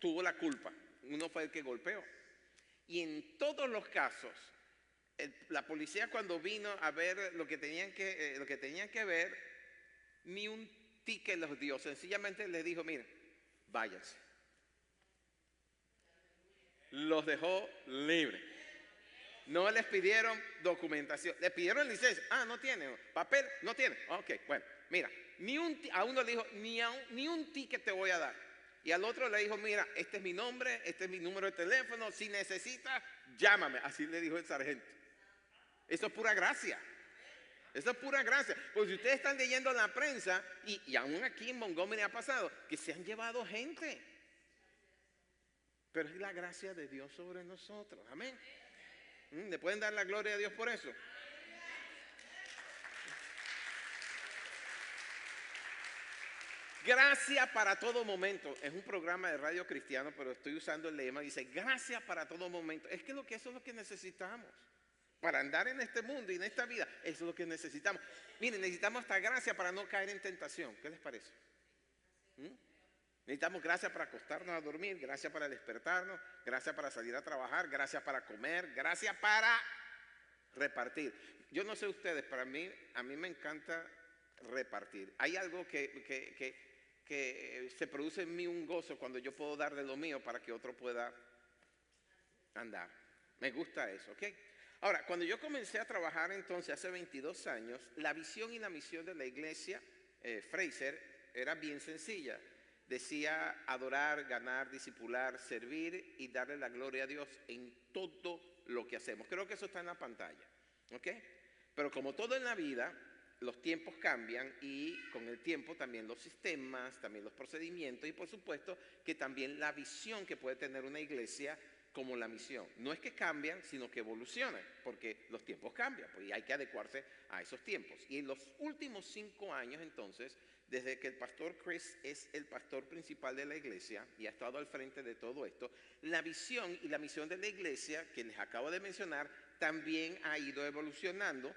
tuvo la culpa, uno fue el que golpeó. Y en todos los casos, la policía cuando vino a ver lo que tenían que ver, ni un ticket los dio, sencillamente les dijo, miren, váyanse. Los dejó libres. No les pidieron documentación, les pidieron licencia. Ah, no tienen papel, no tienen. Ok, bueno, mira, a uno le dijo, ni un ticket te voy a dar. Y al otro le dijo, mira, este es mi nombre, este es mi número de teléfono, si necesitas, llámame. Así le dijo el sargento. Eso es pura gracia. Eso es pura gracia. Pues si ustedes están leyendo la prensa, y aún aquí en Montgomery ha pasado, que se han llevado gente. Pero es la gracia de Dios sobre nosotros. Amén. ¿Le pueden dar la gloria a Dios por eso? Gracia para todo momento. Es un programa de radio cristiano, pero estoy usando el lema. Dice, gracia para todo momento. Es que eso es lo que necesitamos. Para andar en este mundo y en esta vida, eso es lo que necesitamos. Miren, necesitamos esta gracia para no caer en tentación. ¿Qué les parece? Necesitamos gracia para acostarnos a dormir, gracia para despertarnos, gracia para salir a trabajar, gracia para comer, gracia para repartir. Yo no sé ustedes, pero a mí me encanta repartir. Hay algo que se produce en mí un gozo cuando yo puedo dar de lo mío para que otro pueda andar. Me gusta eso, ¿ok? Ahora, cuando yo comencé a trabajar entonces hace 22 años, la visión y la misión de la iglesia Fraser era bien sencilla. Decía adorar, ganar, discipular, servir y darle la gloria a Dios en todo lo que hacemos. Creo que eso está en la pantalla, ¿ok? Pero como todo en la vida, los tiempos cambian y con el tiempo también los sistemas, también los procedimientos y por supuesto que también la visión que puede tener una iglesia como la misión. No es que cambian, sino que evolucionan, porque los tiempos cambian, pues, y hay que adecuarse a esos tiempos. Y en los últimos 5 años, entonces, desde que el pastor Chris es el pastor principal de la iglesia y ha estado al frente de todo esto, la visión y la misión de la iglesia, que les acabo de mencionar, también ha ido evolucionando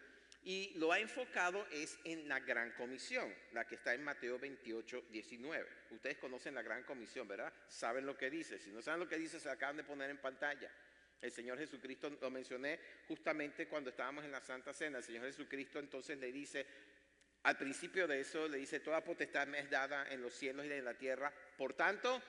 y lo ha enfocado es en la Gran Comisión, la que está en Mateo 28, 19. Ustedes conocen la Gran Comisión, ¿verdad? Saben lo que dice. Si no saben lo que dice, se acaban de poner en pantalla. El Señor Jesucristo, lo mencioné justamente cuando estábamos en la Santa Cena. El Señor Jesucristo entonces le dice, al principio de eso, le dice, toda potestad me es dada en los cielos y en la tierra. Por tanto,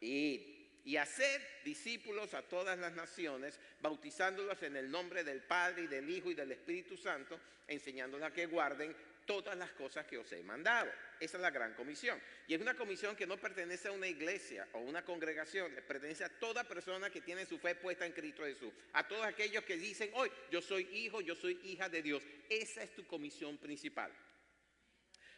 id y hacer discípulos a todas las naciones, bautizándolos en el nombre del Padre y del Hijo y del Espíritu Santo, enseñándoles a que guarden todas las cosas que os he mandado. Esa es la Gran Comisión. Y es una comisión que no pertenece a una iglesia o una congregación, pertenece a toda persona que tiene su fe puesta en Cristo Jesús. A todos aquellos que dicen, hoy yo soy hijo, yo soy hija de Dios. Esa es tu comisión principal.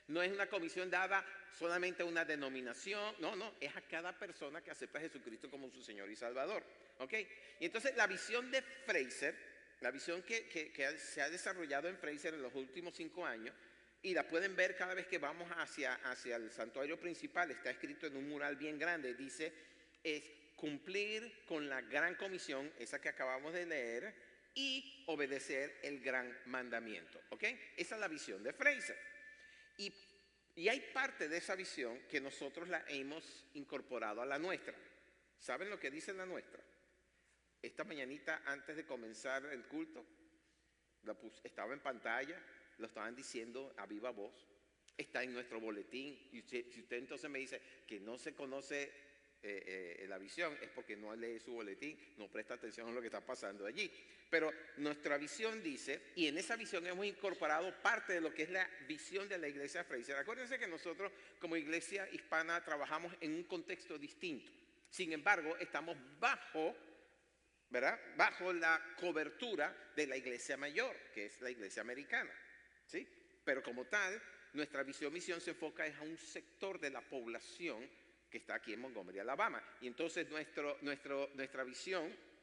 No es una comisión dada solamente a una denominación, no, es a cada persona que acepta a Jesucristo como su Señor y Salvador, ¿ok? Y entonces la visión de Fraser, la visión que se ha desarrollado en Fraser en los últimos 5 años, y la pueden ver cada vez que vamos hacia el santuario principal, está escrito en un mural bien grande, dice, es cumplir con la gran comisión, esa que acabamos de leer, y obedecer el gran mandamiento, ¿ok? Esa es la visión de Fraser. Y hay parte de esa visión que nosotros la hemos incorporado a la nuestra. ¿Saben lo que dice la nuestra? Esta mañanita antes de comenzar el culto, estaba en pantalla, lo estaban diciendo a viva voz, está en nuestro boletín. Y si usted entonces me dice que no se conoce la visión, es porque no lee su boletín, no presta atención a lo que está pasando allí. Pero nuestra visión dice, y en esa visión hemos incorporado parte de lo que es la visión de la iglesia Fraser. Acuérdense que nosotros como iglesia hispana trabajamos en un contexto distinto. Sin embargo, estamos bajo, ¿verdad? Bajo la cobertura de la iglesia mayor, que es la iglesia americana, ¿sí? Pero como tal, nuestra misión se enfoca en un sector de la población que está aquí en Montgomery, Alabama. Y entonces nuestra visión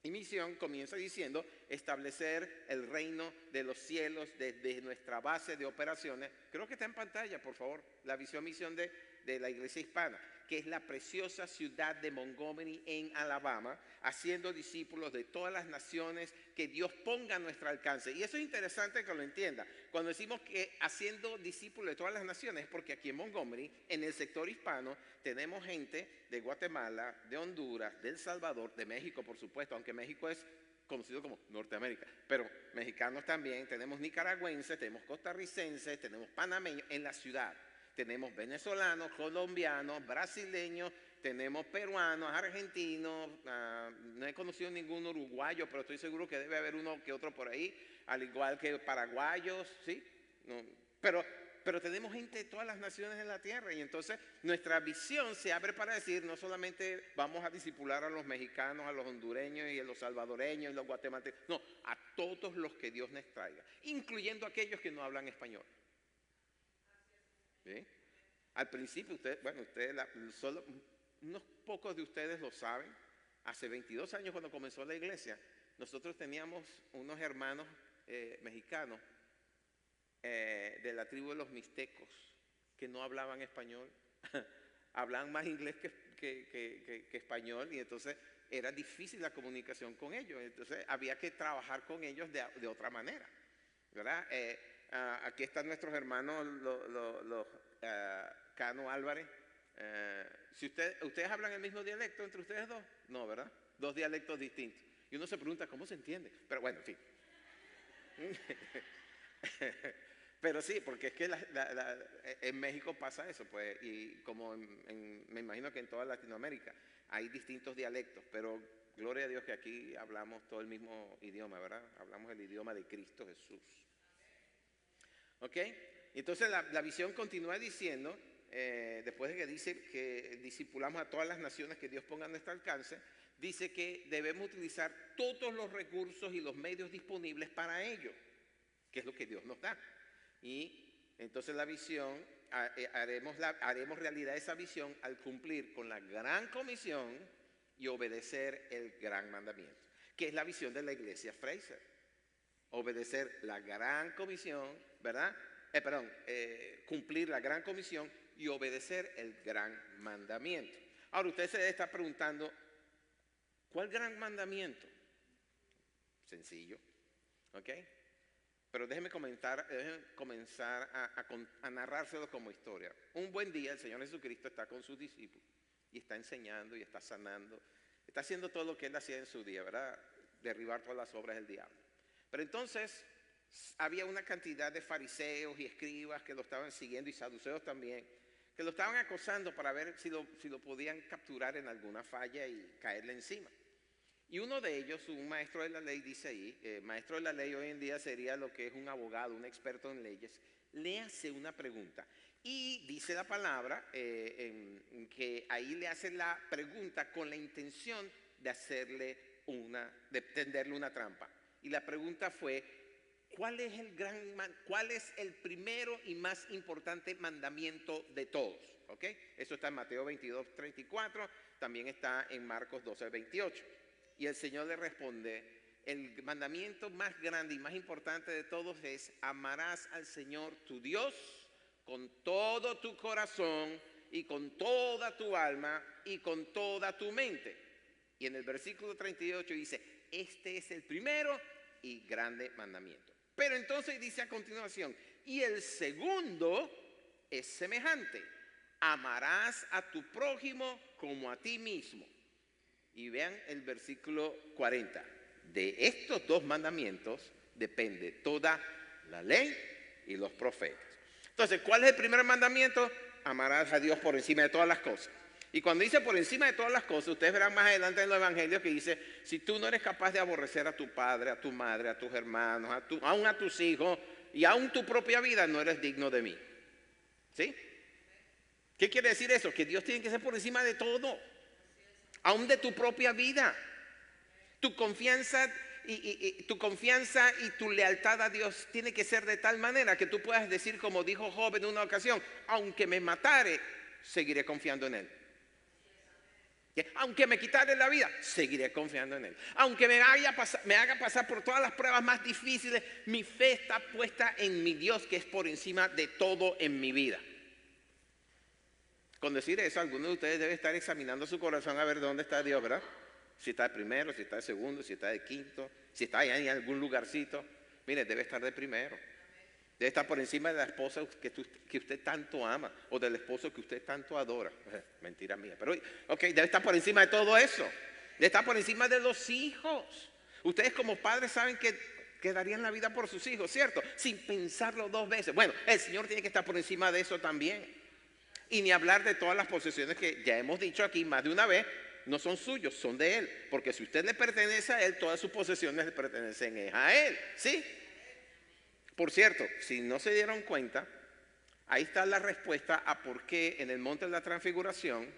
y misión comienza diciendo establecer el reino de los cielos desde nuestra base de operaciones. Creo que está en pantalla, por favor, la misión de la iglesia hispana. que es la preciosa ciudad de Montgomery en Alabama, haciendo discípulos de todas las naciones que Dios ponga a nuestro alcance. Y eso es interesante que lo entienda. Cuando decimos que haciendo discípulos de todas las naciones, es porque aquí en Montgomery, en el sector hispano, tenemos gente de Guatemala, de Honduras, de El Salvador, de México, por supuesto, aunque México es conocido como Norteamérica, pero mexicanos también, tenemos nicaragüenses, tenemos costarricenses, tenemos panameños en la ciudad. Tenemos venezolanos, colombianos, brasileños, tenemos peruanos, argentinos, no he conocido ningún uruguayo, pero estoy seguro que debe haber uno que otro por ahí, al igual que paraguayos, ¿sí? No, pero tenemos gente de todas las naciones de la tierra y entonces nuestra visión se abre para decir, no solamente vamos a discipular a los mexicanos, a los hondureños y a los salvadoreños y los guatemaltecos, no, a todos los que Dios nos traiga, incluyendo aquellos que no hablan español. ¿Sí? Al principio, solo unos pocos de ustedes lo saben. Hace 22 años cuando comenzó la iglesia, nosotros teníamos unos hermanos mexicanos de la tribu de los mixtecos que no hablaban español, hablaban más inglés que español y entonces era difícil la comunicación con ellos. Entonces había que trabajar con ellos de otra manera, ¿verdad? Aquí están nuestros hermanos, los Cano Álvarez. Si ¿Ustedes hablan el mismo dialecto entre ustedes dos? No, ¿verdad? Dos dialectos distintos. Y uno se pregunta, ¿cómo se entiende? Pero bueno, en fin. Pero sí, porque es que en México pasa eso, pues, y como me imagino que en toda Latinoamérica hay distintos dialectos, pero gloria a Dios que aquí hablamos todo el mismo idioma, ¿verdad? Hablamos el idioma de Cristo Jesús. ¿Ok? Entonces la visión continúa diciendo, después de que dice que discipulamos a todas las naciones que Dios ponga a nuestro alcance, dice que debemos utilizar todos los recursos y los medios disponibles para ello, que es lo que Dios nos da. Y entonces la visión, haremos realidad esa visión al cumplir con la gran comisión y obedecer el gran mandamiento, que es la visión de la iglesia Fraser. Obedecer la gran comisión, ¿verdad? Cumplir la gran comisión y obedecer el gran mandamiento. Ahora usted se debe estar preguntando, ¿cuál gran mandamiento? Sencillo, ¿ok? Pero déjeme comenzar a narrárselo como historia. Un buen día el Señor Jesucristo está con sus discípulos y está enseñando y está sanando. Está haciendo todo lo que Él hacía en su día, ¿verdad? Derribar todas las obras del diablo. Pero entonces había una cantidad de fariseos y escribas que lo estaban siguiendo y saduceos también, que lo estaban acosando para ver si lo podían capturar en alguna falla y caerle encima. Y uno de ellos, un maestro de la ley, dice ahí, maestro de la ley hoy en día sería lo que es un abogado, un experto en leyes, le hace una pregunta. Y dice la palabra que ahí le hace la pregunta con la intención de tenderle una trampa. Y la pregunta fue, ¿cuál es el primero y más importante mandamiento de todos? ¿Ok? Eso está en Mateo 22:34, también está en Marcos 12:28. Y el Señor le responde, el mandamiento más grande y más importante de todos es, amarás al Señor tu Dios con todo tu corazón y con toda tu alma y con toda tu mente. Y en el versículo 38 dice, este es el primero y grande mandamiento. Pero entonces dice a continuación, y el segundo es semejante, amarás a tu prójimo como a ti mismo. Y vean el versículo 40, de estos dos mandamientos depende toda la ley y los profetas. Entonces, ¿cuál es el primer mandamiento? Amarás a Dios por encima de todas las cosas. Y cuando dice por encima de todas las cosas, ustedes verán más adelante en los evangelios que dice, si tú no eres capaz de aborrecer a tu padre, a tu madre, a tus hermanos, aún a tus hijos y aún tu propia vida, no eres digno de mí. ¿Sí? ¿Qué quiere decir eso? Que Dios tiene que ser por encima de todo, aún de tu propia vida. Tu confianza y tu lealtad a Dios tiene que ser de tal manera que tú puedas decir, como dijo Job en una ocasión, aunque me matare, seguiré confiando en Él. Aunque me quitare la vida, seguiré confiando en Él. Aunque me haga pasar por todas las pruebas más difíciles, mi fe está puesta en mi Dios, que es por encima de todo en mi vida. Con decir eso, algunos de ustedes deben estar examinando su corazón a ver dónde está Dios, ¿verdad? Si está de primero, si está de segundo, si está de quinto, si está ahí en algún lugarcito. Mire, debe estar de primero. Debe estar por encima de la esposa que usted tanto ama o del esposo que usted tanto adora. Mentira mía. Pero, ok, debe estar por encima de todo eso. Debe estar por encima de los hijos. Ustedes como padres saben que darían la vida por sus hijos, ¿cierto? Sin pensarlo dos veces. Bueno, el Señor tiene que estar por encima de eso también. Y ni hablar de todas las posesiones que ya hemos dicho aquí más de una vez, no son suyos, son de Él. Porque si usted le pertenece a Él, todas sus posesiones le pertenecen a Él, ¿sí? Por cierto, si no se dieron cuenta, ahí está la respuesta a por qué en el monte de la transfiguración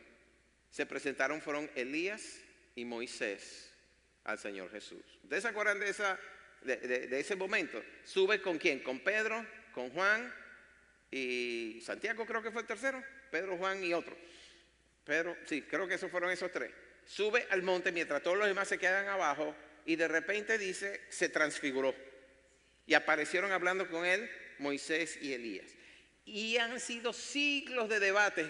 se presentaron, fueron Elías y Moisés al Señor Jesús. ¿Ustedes se acuerdan de ese momento? Sube con quién, con Pedro, con Juan y Santiago, creo que fue el tercero. Pedro, Juan y otro. Pedro, sí, creo que esos fueron esos tres. Sube al monte mientras todos los demás se quedan abajo y de repente dice, se transfiguró. Y aparecieron hablando con él Moisés y Elías. Y han sido siglos de debates.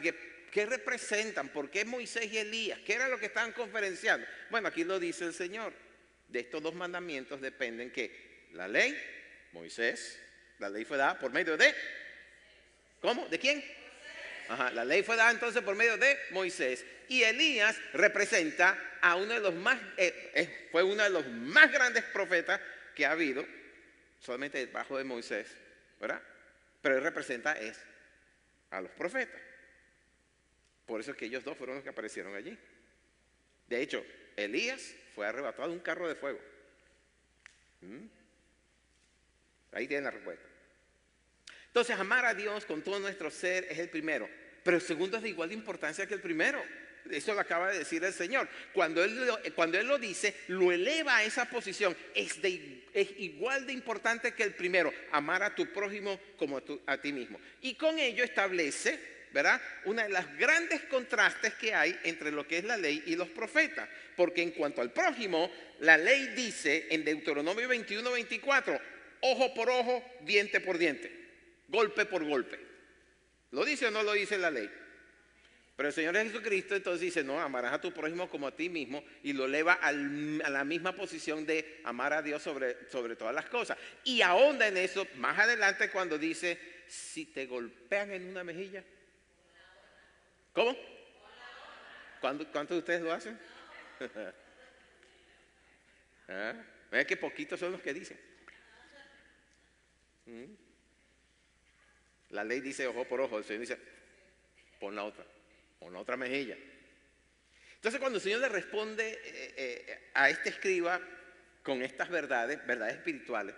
¿Qué representan? ¿Por qué Moisés y Elías? ¿Qué era lo que estaban conferenciando? Bueno, aquí lo dice el Señor. De estos dos mandamientos dependen que la ley, Moisés, la ley fue dada por medio de... ¿Cómo? ¿De quién? Ajá, la ley fue dada entonces por medio de Moisés. Y Elías representa a uno de los más... fue uno de los más grandes profetas que ha habido. Solamente debajo de Moisés, ¿verdad? Pero él representa a los profetas. Por eso es que ellos dos fueron los que aparecieron allí. De hecho, Elías fue arrebatado de un carro de fuego. Ahí tienen la respuesta. Entonces, amar a Dios con todo nuestro ser es el primero. Pero el segundo es de igual de importancia que el primero. Eso lo acaba de decir el Señor. Cuando Él lo dice, lo eleva a esa posición. Es igual de importante que el primero. Amar a tu prójimo como a ti mismo. Y con ello establece, ¿verdad?, uno de los grandes contrastes que hay entre lo que es la ley y los profetas. Porque en cuanto al prójimo, la ley dice en Deuteronomio 21:24, ojo por ojo, diente por diente, golpe por golpe. ¿Lo dice o no lo dice la ley? Pero el Señor Jesucristo entonces dice, no, amarás a tu prójimo como a ti mismo, y lo eleva a la misma posición de amar a Dios sobre todas las cosas. Y ahonda en eso más adelante cuando dice, si te golpean en una mejilla. ¿Cómo? ¿Cuántos de ustedes lo hacen? ¿Ah? Vean que poquitos son los que dicen. La ley dice ojo por ojo, el Señor dice, pon la otra mejilla. Entonces cuando el Señor le responde a este escriba con estas verdades espirituales,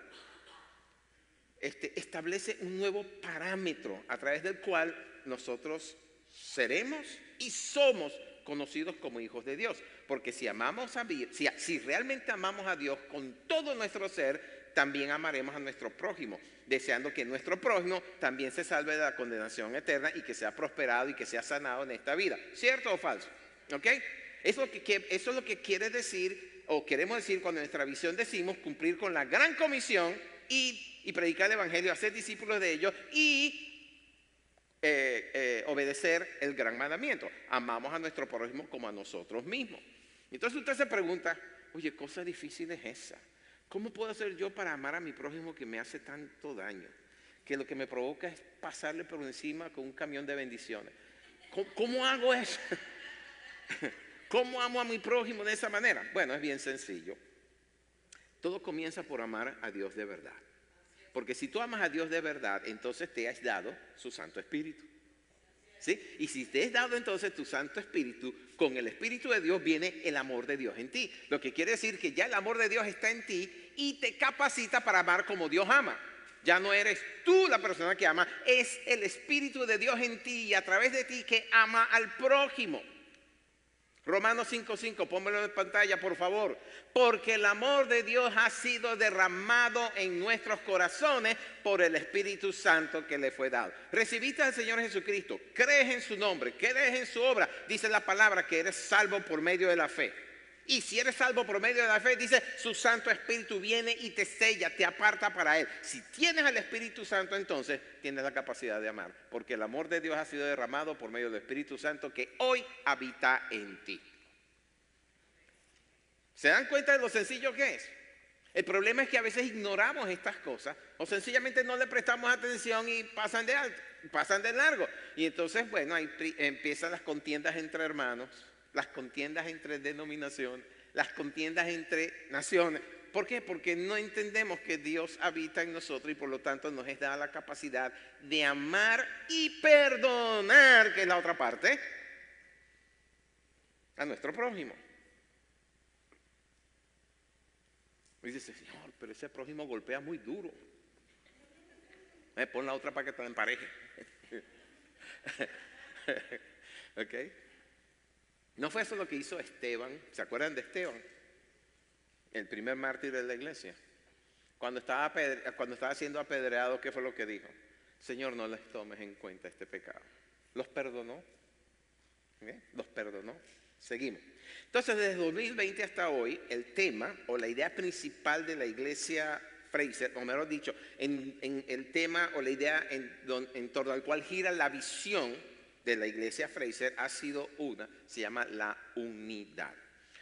establece un nuevo parámetro a través del cual nosotros seremos y somos conocidos como hijos de Dios. Porque si realmente amamos a Dios con todo nuestro ser, también amaremos a nuestro prójimo, deseando que nuestro prójimo también se salve de la condenación eterna y que sea prosperado y que sea sanado en esta vida. ¿Cierto o falso? ¿Ok? Eso es lo que quiere decir, o queremos decir cuando en nuestra visión decimos cumplir con la gran comisión y predicar el evangelio, hacer discípulos de ellos y obedecer el gran mandamiento. Amamos a nuestro prójimo como a nosotros mismos. Entonces usted se pregunta, oye, cosa difícil es esa. ¿Cómo puedo hacer yo para amar a mi prójimo que me hace tanto daño? Que lo que me provoca es pasarle por encima con un camión de bendiciones. ¿Cómo hago eso? ¿Cómo amo a mi prójimo de esa manera? Bueno, es bien sencillo. Todo comienza por amar a Dios de verdad. Porque si tú amas a Dios de verdad, entonces te has dado su Santo Espíritu. ¿Sí? Y si te has dado entonces tu Santo Espíritu, con el Espíritu de Dios viene el amor de Dios en ti. Lo que quiere decir que ya el amor de Dios está en ti y te capacita para amar como Dios ama. Ya no eres tú la persona que ama, es el Espíritu de Dios en ti y a través de ti que ama al prójimo. Romanos 5:5, pónmelo en pantalla por favor. Porque el amor de Dios ha sido derramado en nuestros corazones por el Espíritu Santo que le fue dado. Recibiste al Señor Jesucristo, crees en su nombre, crees en su obra, dice la palabra que eres salvo por medio de la fe. Y si eres salvo por medio de la fe, dice, su Santo Espíritu viene y te sella, te aparta para Él. Si tienes al Espíritu Santo, entonces tienes la capacidad de amar. Porque el amor de Dios ha sido derramado por medio del Espíritu Santo que hoy habita en ti. ¿Se dan cuenta de lo sencillo que es? El problema es que a veces ignoramos estas cosas o sencillamente no le prestamos atención y pasan de alto, pasan de largo. Y entonces, bueno, ahí empiezan las contiendas entre hermanos, las contiendas entre denominaciones, las contiendas entre naciones. ¿Por qué? Porque no entendemos que Dios habita en nosotros y por lo tanto nos es dada la capacidad de amar y perdonar, que es la otra parte, a nuestro prójimo. Y dice, Señor, pero ese prójimo golpea muy duro. Pon la otra para que te la empareje. ¿Ok? ¿No fue eso lo que hizo Esteban? ¿Se acuerdan de Esteban? El primer mártir de la iglesia. Cuando estaba siendo apedreado, ¿qué fue lo que dijo? Señor, no les tomes en cuenta este pecado. Los perdonó. ¿Ok? Los perdonó. Seguimos. Entonces, desde 2020 hasta hoy, el tema o la idea principal de la iglesia Fraser, o mejor dicho, en el tema o la idea en torno al cual gira la visión de la iglesia Fraser ha sido se llama la unidad.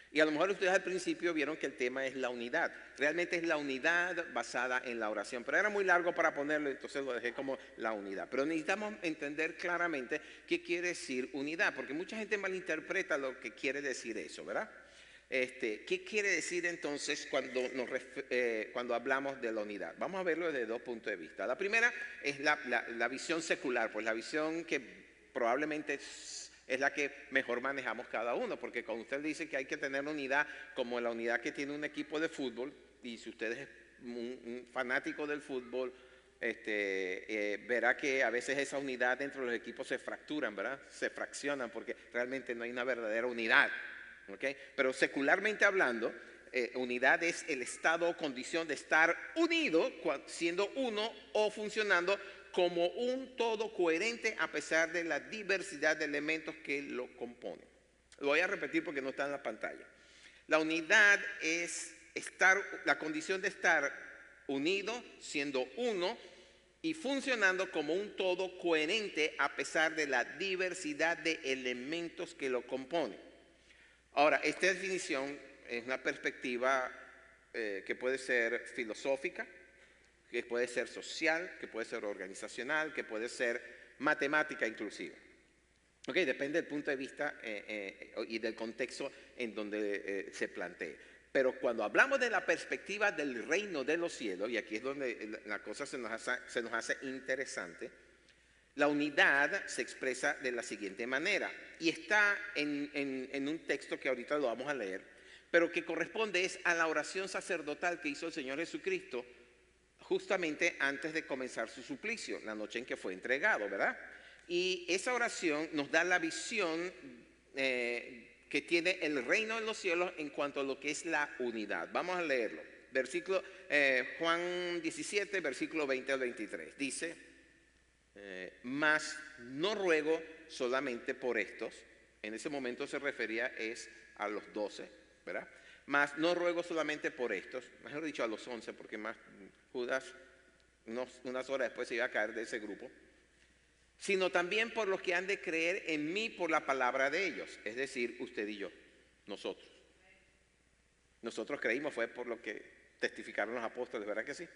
Y a lo mejor ustedes al principio vieron que el tema es la unidad. Realmente es la unidad basada en la oración. Pero era muy largo para ponerlo, entonces lo dejé como la unidad. Pero necesitamos entender claramente qué quiere decir unidad. Porque mucha gente malinterpreta lo que quiere decir eso, ¿verdad? ¿Qué quiere decir entonces cuando hablamos de la unidad? Vamos a verlo desde dos puntos de vista. La primera es la visión secular, pues la visión que probablemente es la que mejor manejamos cada uno, porque cuando usted dice que hay que tener unidad como la unidad que tiene un equipo de fútbol, y si usted es un fanático del fútbol, verá que a veces esa unidad dentro de los equipos se fracturan, ¿verdad? Se fraccionan porque realmente no hay una verdadera unidad, ¿ok? Pero secularmente hablando, unidad es el estado o condición de estar unido, siendo uno o funcionando como un todo coherente a pesar de la diversidad de elementos que lo componen. Lo voy a repetir porque no está en la pantalla. La unidad es la condición de estar unido, siendo uno y funcionando como un todo coherente a pesar de la diversidad de elementos que lo componen. Ahora, esta definición es una perspectiva que puede ser filosófica, que puede ser social, que puede ser organizacional, que puede ser matemática inclusive. Ok, depende del punto de vista y del contexto en donde se plantee. Pero cuando hablamos de la perspectiva del reino de los cielos, y aquí es donde la cosa se nos hace interesante, la unidad se expresa de la siguiente manera, y está en un texto que ahorita lo vamos a leer, pero que corresponde a la oración sacerdotal que hizo el Señor Jesucristo justamente antes de comenzar su suplicio, la noche en que fue entregado, ¿verdad? Y esa oración nos da la visión que tiene el reino de los cielos en cuanto a lo que es la unidad. Vamos a leerlo. Juan 17, versículo 20 al 23. Dice, mas no ruego solamente por estos. En ese momento se refería a los 12, ¿verdad? Mas no ruego solamente por estos, mejor dicho a los 11, porque más Judas unas horas después se iba a caer de ese grupo, sino también por los que han de creer en mí por la palabra de ellos, es decir, usted y yo, nosotros. Nosotros creímos, fue por lo que testificaron los apóstoles, ¿verdad que sí?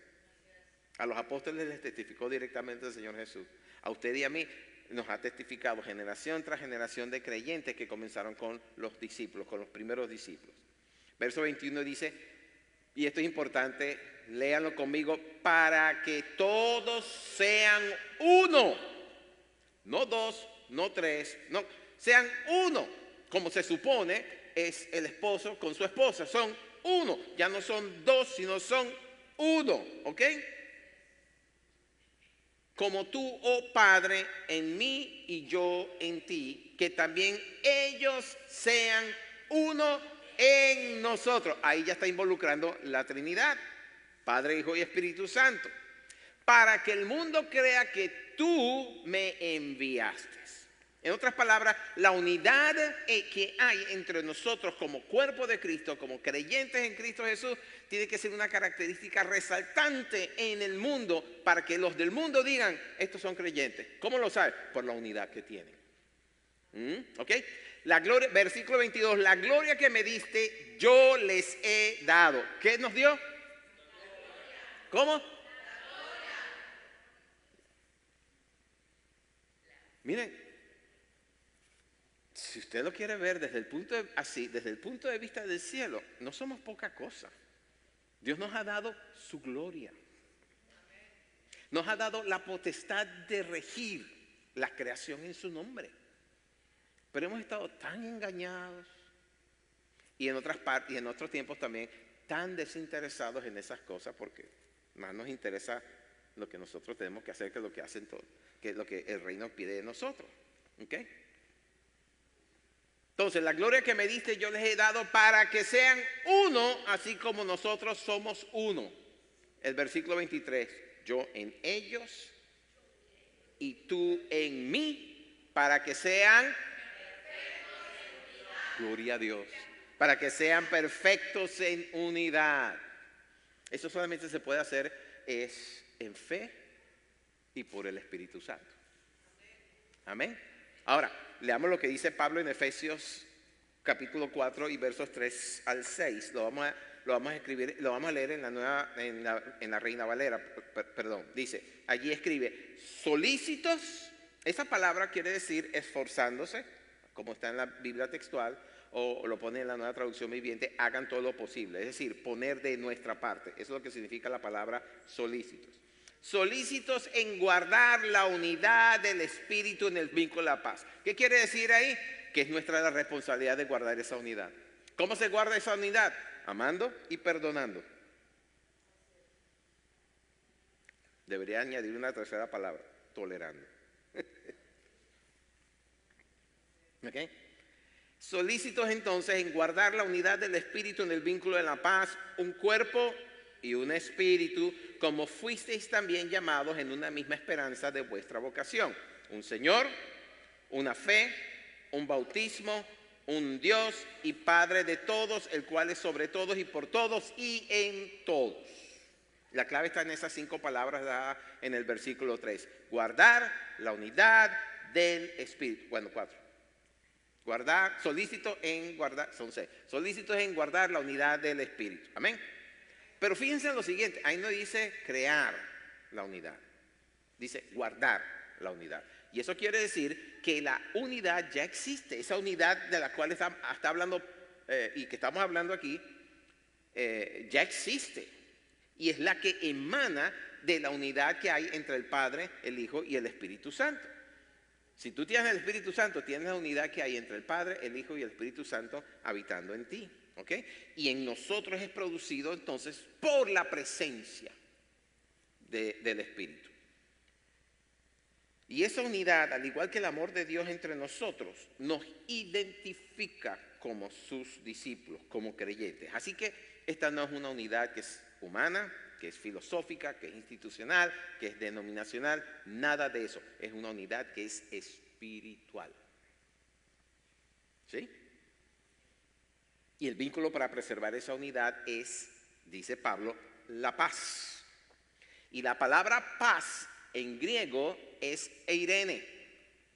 A los apóstoles les testificó directamente el Señor Jesús. A usted y a mí nos ha testificado generación tras generación de creyentes que comenzaron con los discípulos, con los primeros discípulos. Verso 21 dice, y esto es importante, léanlo conmigo, para que todos sean uno. No dos, no tres, no, sean uno. Como se supone es el esposo con su esposa, son uno. Ya no son dos, sino son uno, ¿ok? Como tú, oh Padre, en mí y yo en ti, que también ellos sean uno en nosotros. Ahí ya está involucrando la Trinidad, Padre, Hijo y Espíritu Santo, para que el mundo crea que tú me enviaste. En otras palabras, la unidad que hay entre nosotros como cuerpo de Cristo, como creyentes en Cristo Jesús, tiene que ser una característica resaltante en el mundo para que los del mundo digan, estos son creyentes. ¿Cómo lo saben? Por la unidad que tienen. ¿Ok? La gloria, versículo 22, la gloria que me diste, yo les he dado. ¿Qué nos dio? ¿Cómo? Miren, si usted lo quiere ver desde el punto desde el punto de vista del cielo, no somos poca cosa. Dios nos ha dado su gloria. Nos ha dado la potestad de regir la creación en su nombre. Pero hemos estado tan engañados y en otras partes y en otros tiempos también tan desinteresados en esas cosas porque más nos interesa lo que nosotros tenemos que hacer que lo que hacen todos, que es lo que el reino pide de nosotros. ¿Ok? Entonces, la gloria que me diste yo les he dado para que sean uno, así como nosotros somos uno. El versículo 23, yo en ellos y tú en mí, para que sean, gloria a Dios, para que sean perfectos en unidad. Eso solamente se puede hacer es en fe y por el Espíritu Santo. Amén. Ahora, leamos lo que dice Pablo en Efesios capítulo 4 y versos 3 al 6. Lo vamos a escribir, lo vamos a leer en la Reina Valera, perdón. Dice, allí escribe, solícitos, esa palabra quiere decir esforzándose, como está en la Biblia textual, o lo pone en la Nueva Traducción Viviente, hagan todo lo posible, es decir, poner de nuestra parte. Eso es lo que significa la palabra solícitos. Solícitos en guardar la unidad del Espíritu en el vínculo de la paz. ¿Qué quiere decir ahí? Que es nuestra la responsabilidad de guardar esa unidad. ¿Cómo se guarda esa unidad? Amando y perdonando. Debería añadir una tercera palabra, tolerando. ¿Ok? Solícitos entonces en guardar la unidad del Espíritu en el vínculo de la paz, un cuerpo y un espíritu, como fuisteis también llamados en una misma esperanza de vuestra vocación. Un Señor, una fe, un bautismo, un Dios y Padre de todos, el cual es sobre todos y por todos y en todos. La clave está en esas 5 palabras dadas en el versículo 3. Guardar la unidad del Espíritu. Bueno, 4. Guardar, solícitos en guardar, son 6. Solícitos en guardar la unidad del Espíritu. Amén. Pero fíjense en lo siguiente, ahí no dice crear la unidad, dice guardar la unidad. Y eso quiere decir que la unidad ya existe, esa unidad de la cual está hablando y que estamos hablando aquí, ya existe. Y es la que emana de la unidad que hay entre el Padre, el Hijo y el Espíritu Santo. Si tú tienes el Espíritu Santo, tienes la unidad que hay entre el Padre, el Hijo y el Espíritu Santo habitando en ti. ¿Ok? Y en nosotros es producido entonces por la presencia del Espíritu. Y esa unidad, al igual que el amor de Dios entre nosotros, nos identifica como sus discípulos, como creyentes. Así que esta no es una unidad que es humana, que es filosófica, que es institucional, que es denominacional, nada de eso. Es una unidad que es espiritual. ¿Sí? Y el vínculo para preservar esa unidad es, dice Pablo, la paz. Y la palabra paz en griego es eirene.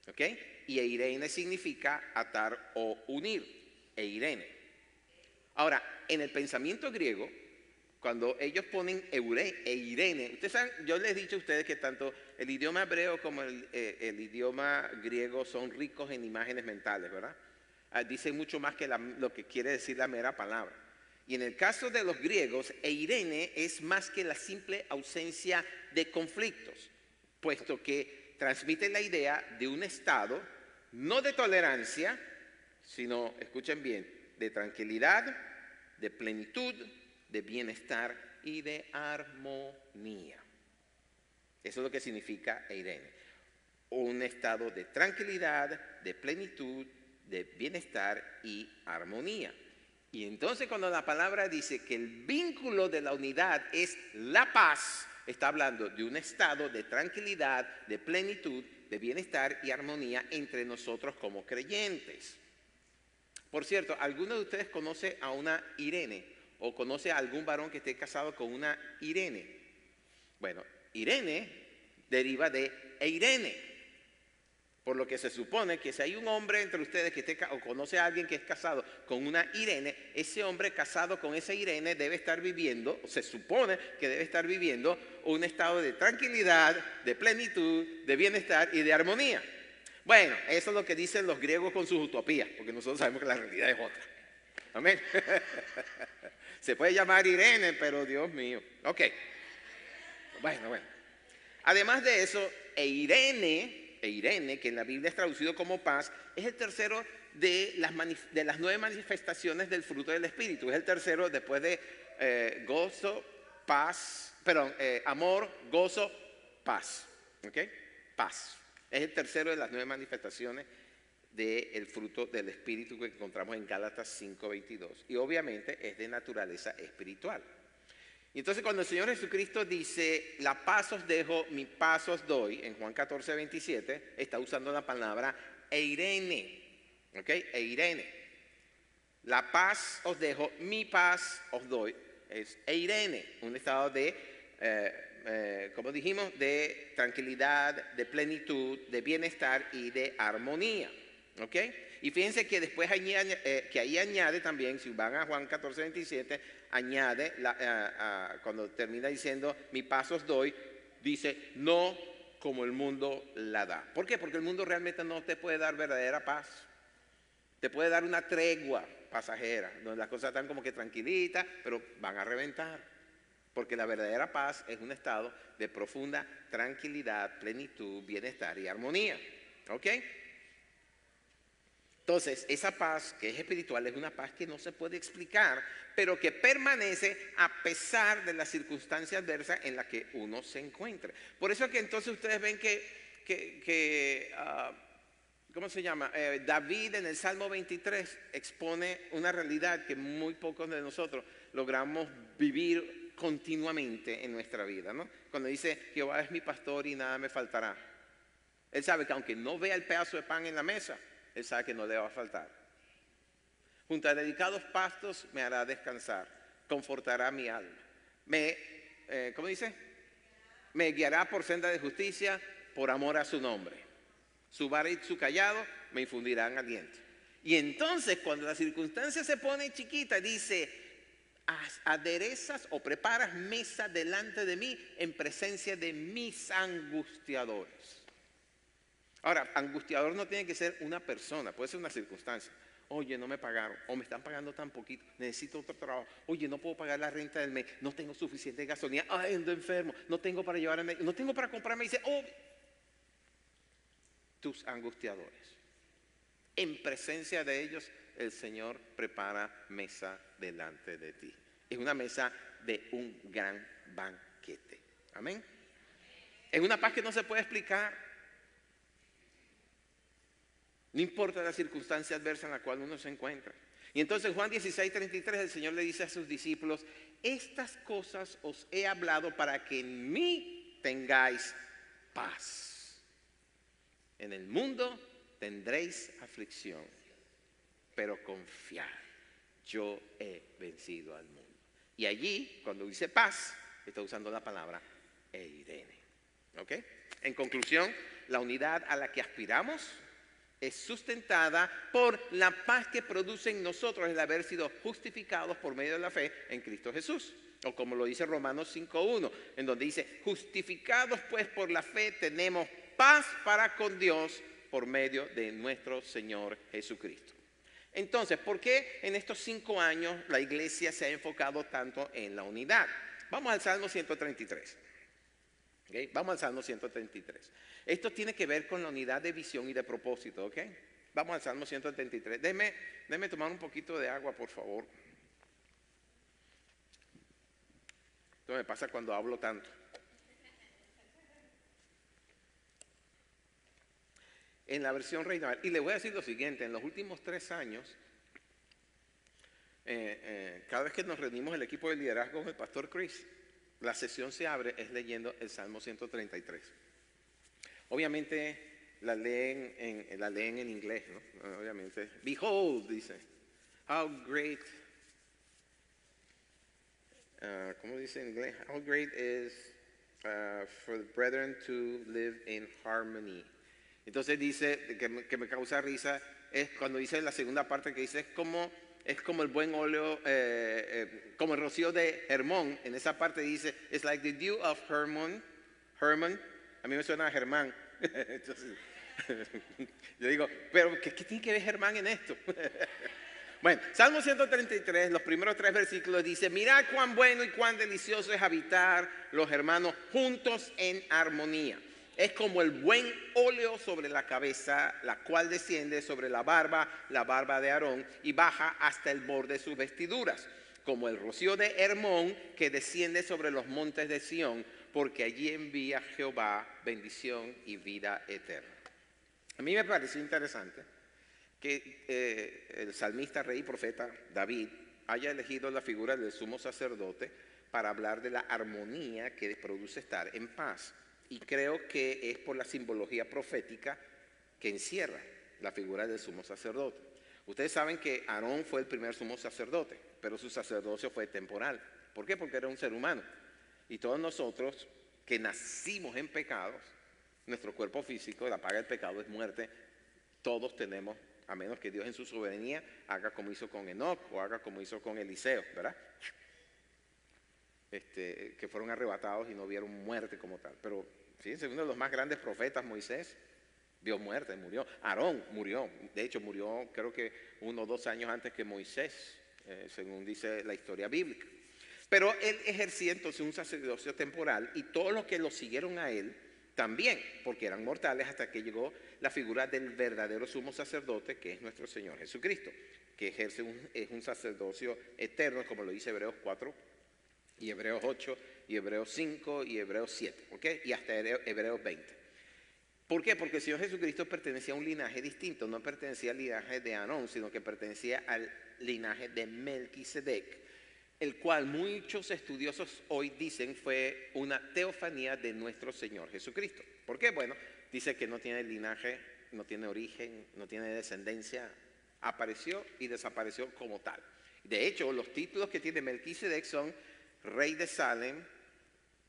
¿Ok? Y eirene significa atar o unir. Eirene. Ahora, en el pensamiento griego, cuando ellos ponen eirene, ustedes saben, yo les he dicho a ustedes que tanto el idioma hebreo como el idioma griego son ricos en imágenes mentales, ¿verdad? Dice mucho más que lo que quiere decir la mera palabra. Y en el caso de los griegos, eirene es más que la simple ausencia de conflictos, puesto que transmite la idea de un estado, no de tolerancia, sino, escuchen bien, de tranquilidad, de plenitud, de bienestar y de armonía. Eso es lo que significa eirene. Un estado de tranquilidad, de plenitud, de bienestar y armonía. Y entonces cuando la palabra dice que el vínculo de la unidad es la paz, está hablando de un estado de tranquilidad, de plenitud de bienestar y armonía entre nosotros como creyentes. Por cierto, ¿alguno de ustedes conoce a una Irene o conoce a algún varón que esté casado con una Irene? Bueno, Irene deriva de Eirene, por lo que se supone que si hay un hombre entre ustedes que esté o conoce a alguien que es casado con una Irene, ese hombre casado con esa Irene debe estar viviendo, o se supone que debe estar viviendo un estado de tranquilidad, de plenitud, de bienestar y de armonía. Bueno, eso es lo que dicen los griegos con sus utopías, porque nosotros sabemos que la realidad es otra. Amén. Se puede llamar Irene, pero Dios mío. Ok. Bueno. Además de eso, Eirene, que en la Biblia es traducido como paz, es el tercero de las 9 manifestaciones del fruto del Espíritu. Es el tercero después de gozo, paz, amor, gozo, paz. ¿Ok? Paz. Es el tercero de las 9 manifestaciones del fruto del Espíritu que encontramos en Gálatas 5:22. Y obviamente es de naturaleza espiritual. Y entonces cuando el Señor Jesucristo dice, la paz os dejo, mi paz os doy, en Juan 14:27, está usando la palabra eirene. ¿Ok? Eirene. La paz os dejo, mi paz os doy. Es eirene, un estado de como dijimos, de tranquilidad, de plenitud, de bienestar y de armonía. ¿Ok? Y fíjense que después que ahí añade también, si van a Juan 14:27, añade, cuando termina diciendo, mi paz os doy, dice, no como el mundo la da. ¿Por qué? Porque el mundo realmente no te puede dar verdadera paz. Te puede dar una tregua pasajera, donde las cosas están como que tranquilitas, pero van a reventar. Porque la verdadera paz es un estado de profunda tranquilidad, plenitud, bienestar y armonía. ¿Ok? Entonces, esa paz que es espiritual es una paz que no se puede explicar, pero que permanece a pesar de las circunstancias adversas en las que uno se encuentre. Por eso que entonces ustedes ven ¿cómo se llama? David en el Salmo 23 expone una realidad que muy pocos de nosotros logramos vivir continuamente en nuestra vida, ¿no? Cuando dice, Jehová es mi pastor y nada me faltará. Él sabe que aunque no vea el pedazo de pan en la mesa, él sabe que no le va a faltar. Junto a dedicados pastos me hará descansar, confortará mi alma. ¿Cómo dice? Me guiará por senda de justicia por amor a su nombre. Su vara y su callado me infundirán aliento. Y entonces cuando la circunstancia se pone chiquita, dice, aderezas o preparas mesa delante de mí en presencia de mis angustiadores. Ahora, angustiador no tiene que ser una persona, puede ser una circunstancia. Oye, no me pagaron, o me están pagando tan poquito, necesito otro trabajo. Oye, no puedo pagar la renta del mes, no tengo suficiente gasolina, ando enfermo, no tengo para llevar al médico, no tengo para comprarme. Dice, tus angustiadores. En presencia de ellos, el Señor prepara mesa delante de ti. Es una mesa de un gran banquete. Amén. Es una paz que no se puede explicar. No importa la circunstancia adversa en la cual uno se encuentra. Y entonces Juan 16:33 el Señor le dice a sus discípulos, estas cosas os he hablado para que en mí tengáis paz. En el mundo tendréis aflicción, pero confiad, yo he vencido al mundo. Y allí, cuando dice paz, está usando la palabra eirene. ¿Ok? En conclusión, la unidad a la que aspiramos es sustentada por la paz que produce en nosotros el haber sido justificados por medio de la fe en Cristo Jesús. O como lo dice Romanos 5:1, en donde dice, justificados pues por la fe tenemos paz para con Dios por medio de nuestro Señor Jesucristo. Entonces, ¿por qué en estos 5 años la iglesia se ha enfocado tanto en la unidad? Vamos al Salmo 133. ¿Okay? Vamos al Salmo 133. Esto tiene que ver con la unidad de visión y de propósito. ¿Ok? Vamos al Salmo 133. Déjeme tomar un poquito de agua, por favor. Esto me pasa cuando hablo tanto. En la versión Reina. Y le voy a decir lo siguiente, en los últimos 3 años, cada vez que nos reunimos el equipo de liderazgo con el pastor Chris, la sesión se abre es leyendo el Salmo 133. Obviamente la leen en inglés, ¿no? Obviamente. Behold, dice. How great, ¿cómo dice en inglés? How great is for the brethren to live in harmony. Entonces dice, que me causa risa, es cuando dice la segunda parte que dice, es como el buen óleo, como el rocío de Hermón. En esa parte dice, it's like the dew of Hermon. A mí me suena a Germán. Entonces, yo digo, pero ¿qué tiene que ver Germán en esto? Bueno, Salmo 133, los primeros 3 versículos dice, mirad cuán bueno y cuán delicioso es habitar los hermanos juntos en armonía. Es como el buen óleo sobre la cabeza, la cual desciende sobre la barba de Aarón, y baja hasta el borde de sus vestiduras, como el rocío de Hermón que desciende sobre los montes de Sión, porque allí envía Jehová bendición y vida eterna. A mí me pareció interesante que el salmista, rey y profeta David haya elegido la figura del sumo sacerdote para hablar de la armonía que produce estar en paz. Y creo que es por la simbología profética que encierra la figura del sumo sacerdote. Ustedes saben que Aarón fue el primer sumo sacerdote, pero su sacerdocio fue temporal. ¿Por qué? Porque era un ser humano. Y todos nosotros que nacimos en pecados, nuestro cuerpo físico, la paga del pecado es muerte. Todos tenemos, a menos que Dios en su soberanía haga como hizo con Enoc o haga como hizo con Eliseo, ¿verdad? Que fueron arrebatados y no vieron muerte como tal. Pero fíjense, uno de los más grandes profetas, Moisés, vio muerte, murió. Aarón murió, de hecho murió creo que 1 o 2 años antes que Moisés, según dice la historia bíblica. Pero él ejercía entonces un sacerdocio temporal y todos los que lo siguieron a él también, porque eran mortales hasta que llegó la figura del verdadero sumo sacerdote, que es nuestro Señor Jesucristo, que ejerce un sacerdocio eterno, como lo dice Hebreos 4, y Hebreos 8, y Hebreos 5, y Hebreos 7, ¿ok? Y hasta Hebreos 20. ¿Por qué? Porque el Señor Jesucristo pertenecía a un linaje distinto, no pertenecía al linaje de Aarón, sino que pertenecía al linaje de Melquisedec, el cual muchos estudiosos hoy dicen fue una teofanía de nuestro Señor Jesucristo. ¿Por qué? Bueno, dice que no tiene linaje, no tiene origen, no tiene descendencia, apareció y desapareció como tal. De hecho, los títulos que tiene Melquisedec son Rey de Salem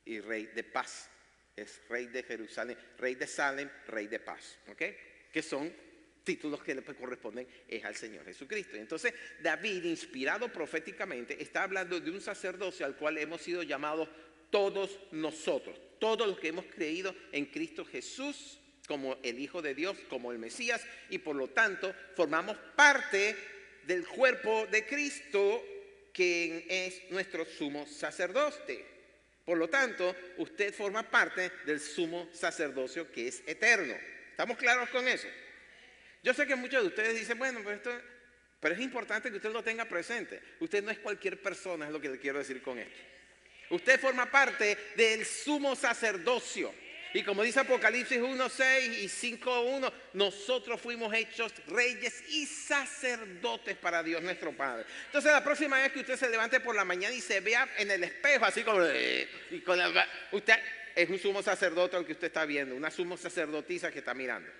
y Rey de Paz. Es Rey de Jerusalén, Rey de Salem, Rey de Paz, ¿ok? Que son títulos que le corresponden es al Señor Jesucristo. Entonces David, inspirado proféticamente, está hablando de un sacerdocio al cual hemos sido llamados todos nosotros, todos los que hemos creído en Cristo Jesús como el Hijo de Dios, como el Mesías, y por lo tanto formamos parte del cuerpo de Cristo, quien es nuestro sumo sacerdote. Por lo tanto, usted forma parte del sumo sacerdocio que es eterno. ¿Estamos claros con eso? Yo sé que muchos de ustedes dicen, bueno, pero es importante que usted lo tenga presente. Usted no es cualquier persona, es lo que le quiero decir con esto. Usted forma parte del sumo sacerdocio. Y como dice Apocalipsis 1:6 y 5:1, nosotros fuimos hechos reyes y sacerdotes para Dios nuestro Padre. Entonces la próxima vez que usted se levante por la mañana y se vea en el espejo así como... usted es un sumo sacerdote el que usted está viendo, una sumo sacerdotisa que está mirando.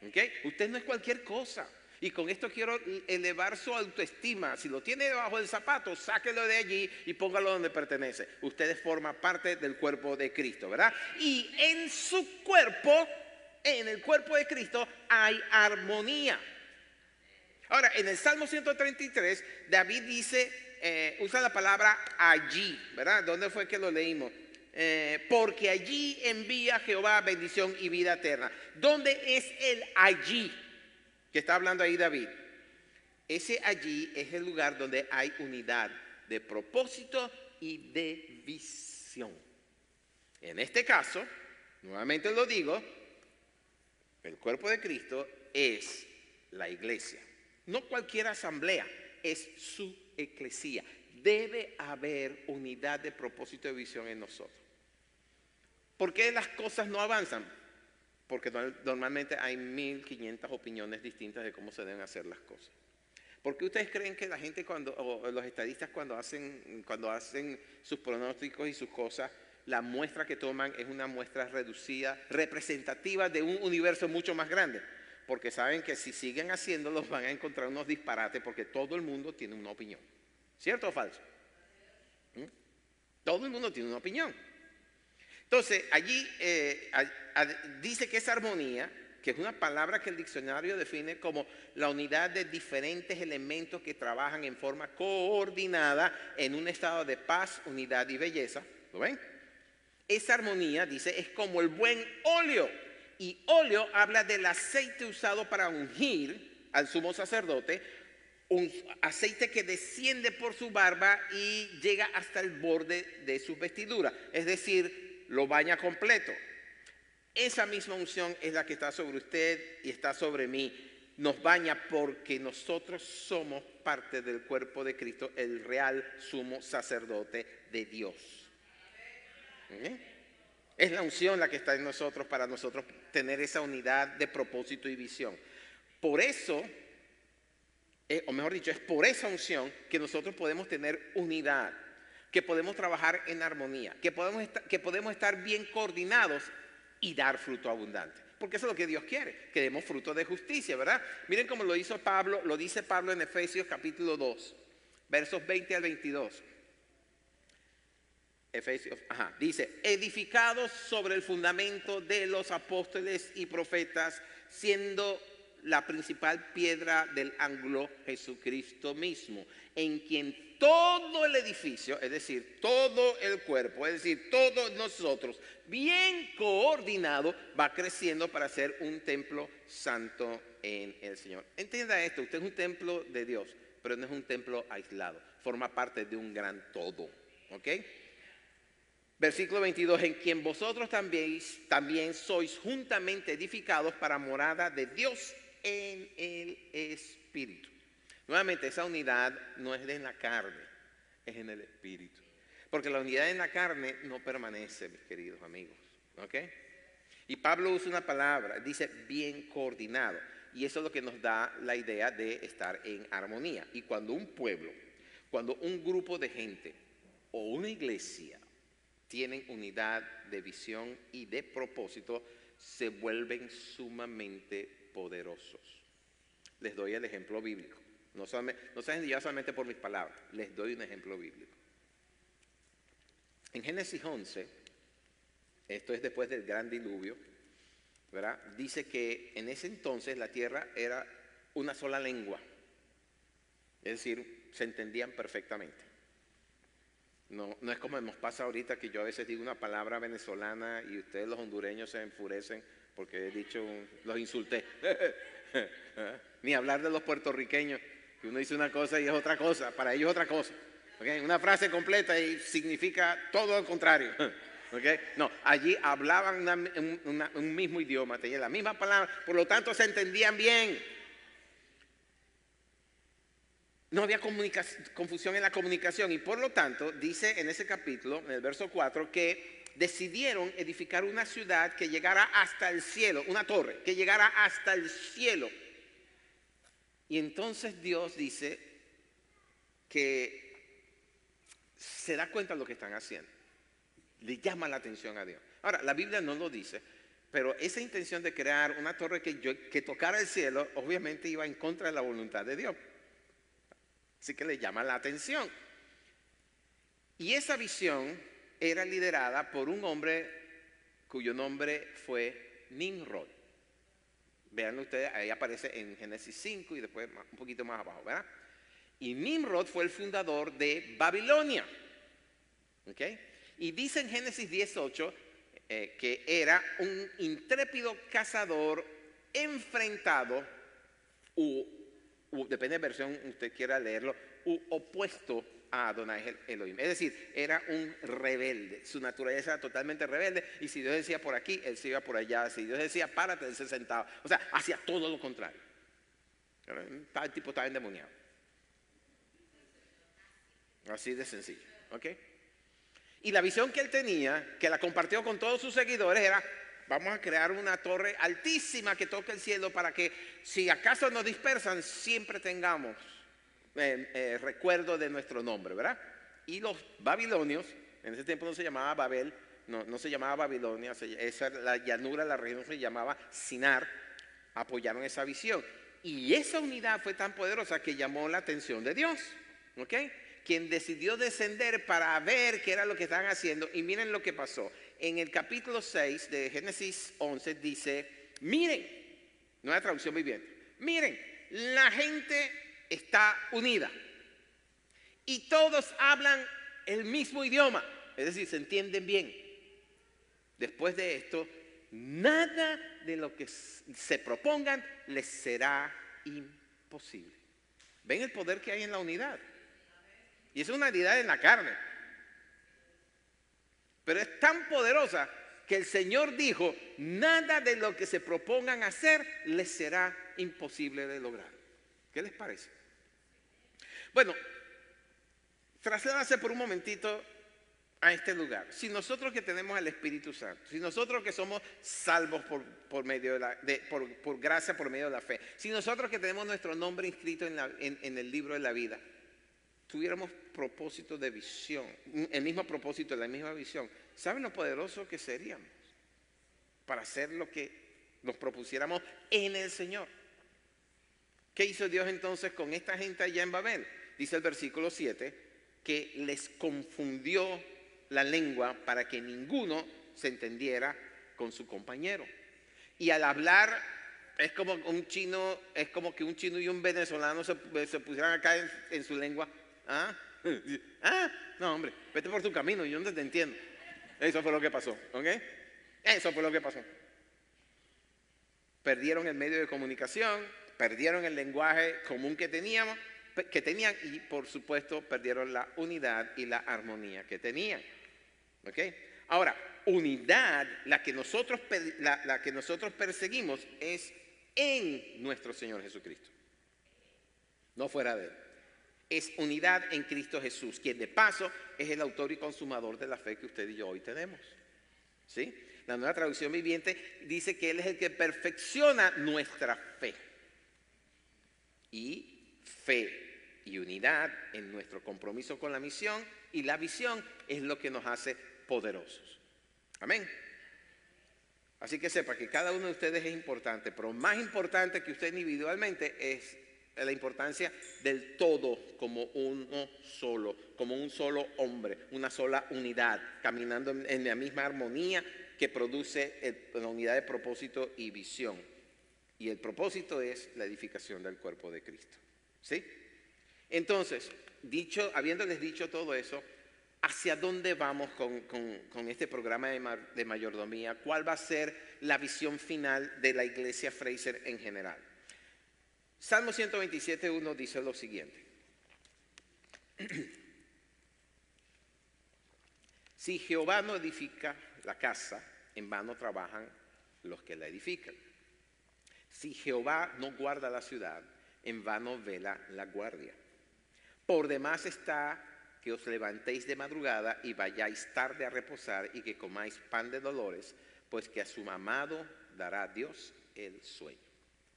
¿Okay? Usted no es cualquier cosa. Y con esto quiero elevar su autoestima. Si lo tiene debajo del zapato, sáquelo de allí y póngalo donde pertenece. Usted forma parte del cuerpo de Cristo, ¿verdad? Y en su cuerpo, en el cuerpo de Cristo, hay armonía. Ahora, en el Salmo 133, David dice, usa la palabra allí, ¿verdad? ¿Dónde fue que lo leímos? Porque allí envía Jehová bendición y vida eterna. ¿Dónde es el allí que está hablando ahí David? Ese allí es el lugar donde hay unidad de propósito y de visión. En este caso, nuevamente lo digo, el cuerpo de Cristo es la iglesia. No cualquier asamblea, es su eclesía. Debe haber unidad de propósito y de visión en nosotros. ¿Por qué las cosas no avanzan? Porque normalmente hay 1500 opiniones distintas de cómo se deben hacer las cosas. ¿Por qué ustedes creen que la gente o los estadistas cuando hacen sus pronósticos y sus cosas, la muestra que toman es una muestra reducida, representativa de un universo mucho más grande. Porque saben que si siguen haciéndolo van a encontrar unos disparates porque todo el mundo tiene una opinión. ¿Cierto o falso? Todo el mundo tiene una opinión. Entonces, allí dice que esa armonía, que es una palabra que el diccionario define como la unidad de diferentes elementos que trabajan en forma coordinada en un estado de paz, unidad y belleza. ¿Lo ven? Esa armonía, dice, es como el buen óleo. Y óleo habla del aceite usado para ungir al sumo sacerdote, un aceite que desciende por su barba y llega hasta el borde de sus vestiduras. Es decir, lo baña completo. Esa misma unción es la que está sobre usted y está sobre mí. Nos baña porque nosotros somos parte del cuerpo de Cristo, el real sumo sacerdote de Dios. Es la unción la que está en nosotros para nosotros tener esa unidad de propósito y visión. Por eso, o mejor dicho, es por esa unción que nosotros podemos tener unidad, que podemos trabajar en armonía, que podemos estar bien coordinados y dar fruto abundante. Porque eso es lo que Dios quiere, que demos fruto de justicia, ¿verdad? Miren cómo lo hizo Pablo, lo dice Pablo en Efesios capítulo 2, versos 20 al 22. Efesios, dice, edificados sobre el fundamento de los apóstoles y profetas, siendo la principal piedra del ángulo Jesucristo mismo, en quien todo el edificio, es decir, todo el cuerpo, es decir, todos nosotros, bien coordinado, va creciendo para ser un templo santo en el Señor. Entienda esto, usted es un templo de Dios, pero no es un templo aislado, forma parte de un gran todo, ¿ok? Versículo 22, en quien vosotros también sois juntamente edificados para morada de Dios en el Espíritu. Nuevamente, esa unidad no es en la carne, es en el Espíritu. Porque la unidad en la carne no permanece, mis queridos amigos. ¿Ok? Y Pablo usa una palabra, dice bien coordinado. Y eso es lo que nos da la idea de estar en armonía. Y cuando un pueblo, cuando un grupo de gente o una iglesia tienen unidad de visión y de propósito, se vuelven sumamente poderosos. Les doy el ejemplo bíblico. No se guían solamente por mis palabras, les doy un ejemplo bíblico. En Génesis 11, esto es después del gran diluvio, ¿verdad? Dice que en ese entonces la tierra era una sola lengua. Es decir, se entendían perfectamente. No es como nos pasa ahorita que yo a veces digo una palabra venezolana y ustedes los hondureños se enfurecen porque he dicho, los insulté. Ni hablar de los puertorriqueños, que uno dice una cosa y es otra cosa, para ellos es otra cosa. ¿Okay? Una frase completa y significa todo lo contrario. ¿Okay? No, allí hablaban un mismo idioma, tenían la misma palabra, por lo tanto se entendían bien. No había confusión en la comunicación y por lo tanto dice en ese capítulo, en el verso 4, que decidieron edificar una ciudad que llegara hasta el cielo, una torre que llegara hasta el cielo. Y entonces Dios dice que se da cuenta de lo que están haciendo. Le llama la atención a Dios. Ahora, la Biblia no lo dice, pero esa intención de crear una torre que tocara el cielo, obviamente iba en contra de la voluntad de Dios. Así que le llama la atención. Y esa visión era liderada por un hombre cuyo nombre fue Nimrod. Vean ustedes, ahí aparece en Génesis 5 y después un poquito más abajo, ¿verdad? Y Nimrod fue el fundador de Babilonia. ¿Ok? Y dice en Génesis 18 que era un intrépido cazador enfrentado, depende de la versión usted quiera leerlo, opuesto a Adonai Elohim. Es decir, era un rebelde, su naturaleza era totalmente rebelde, y si Dios decía por aquí, él se iba por allá, si Dios decía párate, él se sentaba, o sea, hacía todo lo contrario. El tipo estaba endemoniado. Así de sencillo, ¿ok? Y la visión que él tenía, que la compartió con todos sus seguidores, era: vamos a crear una torre altísima que toque el cielo para que si acaso nos dispersan, siempre tengamos recuerdo de nuestro nombre, ¿verdad? Y los babilonios, en ese tiempo no se llamaba Babel, no se llamaba Babilonia, esa, la llanura, la región se llamaba Sinar, apoyaron esa visión. Y esa unidad fue tan poderosa que llamó la atención de Dios, ¿ok? Quien decidió descender para ver qué era lo que estaban haciendo. Y miren lo que pasó. En el capítulo 6 de Génesis 11 dice, miren, nueva traducción viviente, miren, la gente está unida y todos hablan el mismo idioma, es decir, se entienden bien. Después de esto, nada de lo que se propongan les será imposible. ¿Ven el poder que hay en la unidad? Y es una unidad en la carne. Pero es tan poderosa que el Señor dijo, nada de lo que se propongan hacer les será imposible de lograr. ¿Qué les parece? Bueno, trasládase por un momentito a este lugar. Si nosotros que tenemos el Espíritu Santo, si nosotros que somos salvos por medio por gracia, por medio de la fe, si nosotros que tenemos nuestro nombre inscrito en el libro de la vida, tuviéramos propósito de visión, el mismo propósito, la misma visión, ¿saben lo poderoso que seríamos para hacer lo que nos propusiéramos en el Señor? ¿Qué hizo Dios entonces con esta gente allá en Babel? Dice el versículo 7 que les confundió la lengua para que ninguno se entendiera con su compañero. Y al hablar es como que un chino y un venezolano se pusieran acá en su lengua. No, hombre, vete por tu camino, yo no te entiendo. Eso fue lo que pasó, ¿ok? Eso fue lo que pasó. Perdieron el medio de comunicación, perdieron el lenguaje común que tenían y por supuesto perdieron la unidad y la armonía que tenían. ¿Ok? Ahora, unidad, la que nosotros perseguimos es en nuestro Señor Jesucristo, no fuera de Él. Es unidad en Cristo Jesús, quien de paso es el autor y consumador de la fe que usted y yo hoy tenemos. ¿Sí? La nueva traducción viviente dice que Él es el que perfecciona nuestra fe. Y fe y unidad en nuestro compromiso con la misión y la visión es lo que nos hace poderosos. Amén. Así que sepa que cada uno de ustedes es importante, pero más importante que usted individualmente es la importancia del todo como uno solo, como un solo hombre, una sola unidad, caminando en la misma armonía que produce la unidad de propósito y visión. Y el propósito es la edificación del cuerpo de Cristo. ¿Sí? Entonces, habiéndoles dicho todo eso, ¿hacia dónde vamos con este programa de mayordomía? ¿Cuál va a ser la visión final de la iglesia Fraser en general? Salmo 127:1 dice lo siguiente. Si Jehová no edifica la casa, en vano trabajan los que la edifican. Si Jehová no guarda la ciudad, en vano vela la guardia. Por demás está que os levantéis de madrugada y vayáis tarde a reposar y que comáis pan de dolores, pues que a su amado dará Dios el sueño.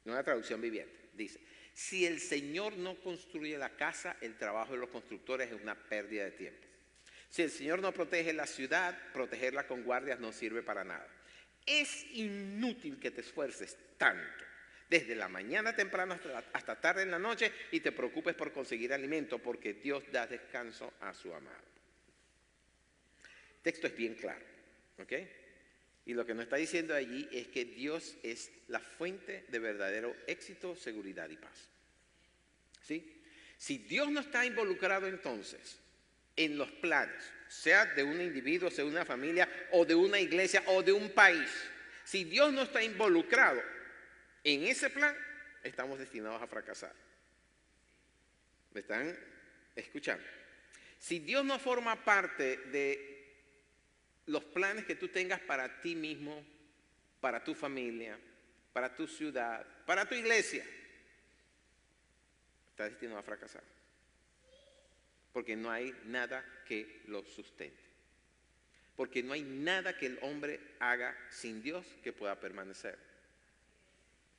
Una traducción viviente dice, si el Señor no construye la casa, el trabajo de los constructores es una pérdida de tiempo. Si el Señor no protege la ciudad, protegerla con guardias no sirve para nada. Es inútil que te esfuerces tanto desde la mañana temprano hasta tarde en la noche y te preocupes por conseguir alimento, porque Dios da descanso a su amado. El texto es bien claro, ¿ok? Y lo que nos está diciendo allí es que Dios es la fuente de verdadero éxito, seguridad y paz. ¿Sí? Si Dios no está involucrado entonces en los planes, sea de un individuo, sea de una familia, o de una iglesia, o de un país, si Dios no está involucrado en ese plan, estamos destinados a fracasar. ¿Me están escuchando? Si Dios no forma parte de los planes que tú tengas para ti mismo, para tu familia, para tu ciudad, para tu iglesia, estás destinado a fracasar. Porque no hay nada que lo sustente. Porque no hay nada que el hombre haga sin Dios que pueda permanecer.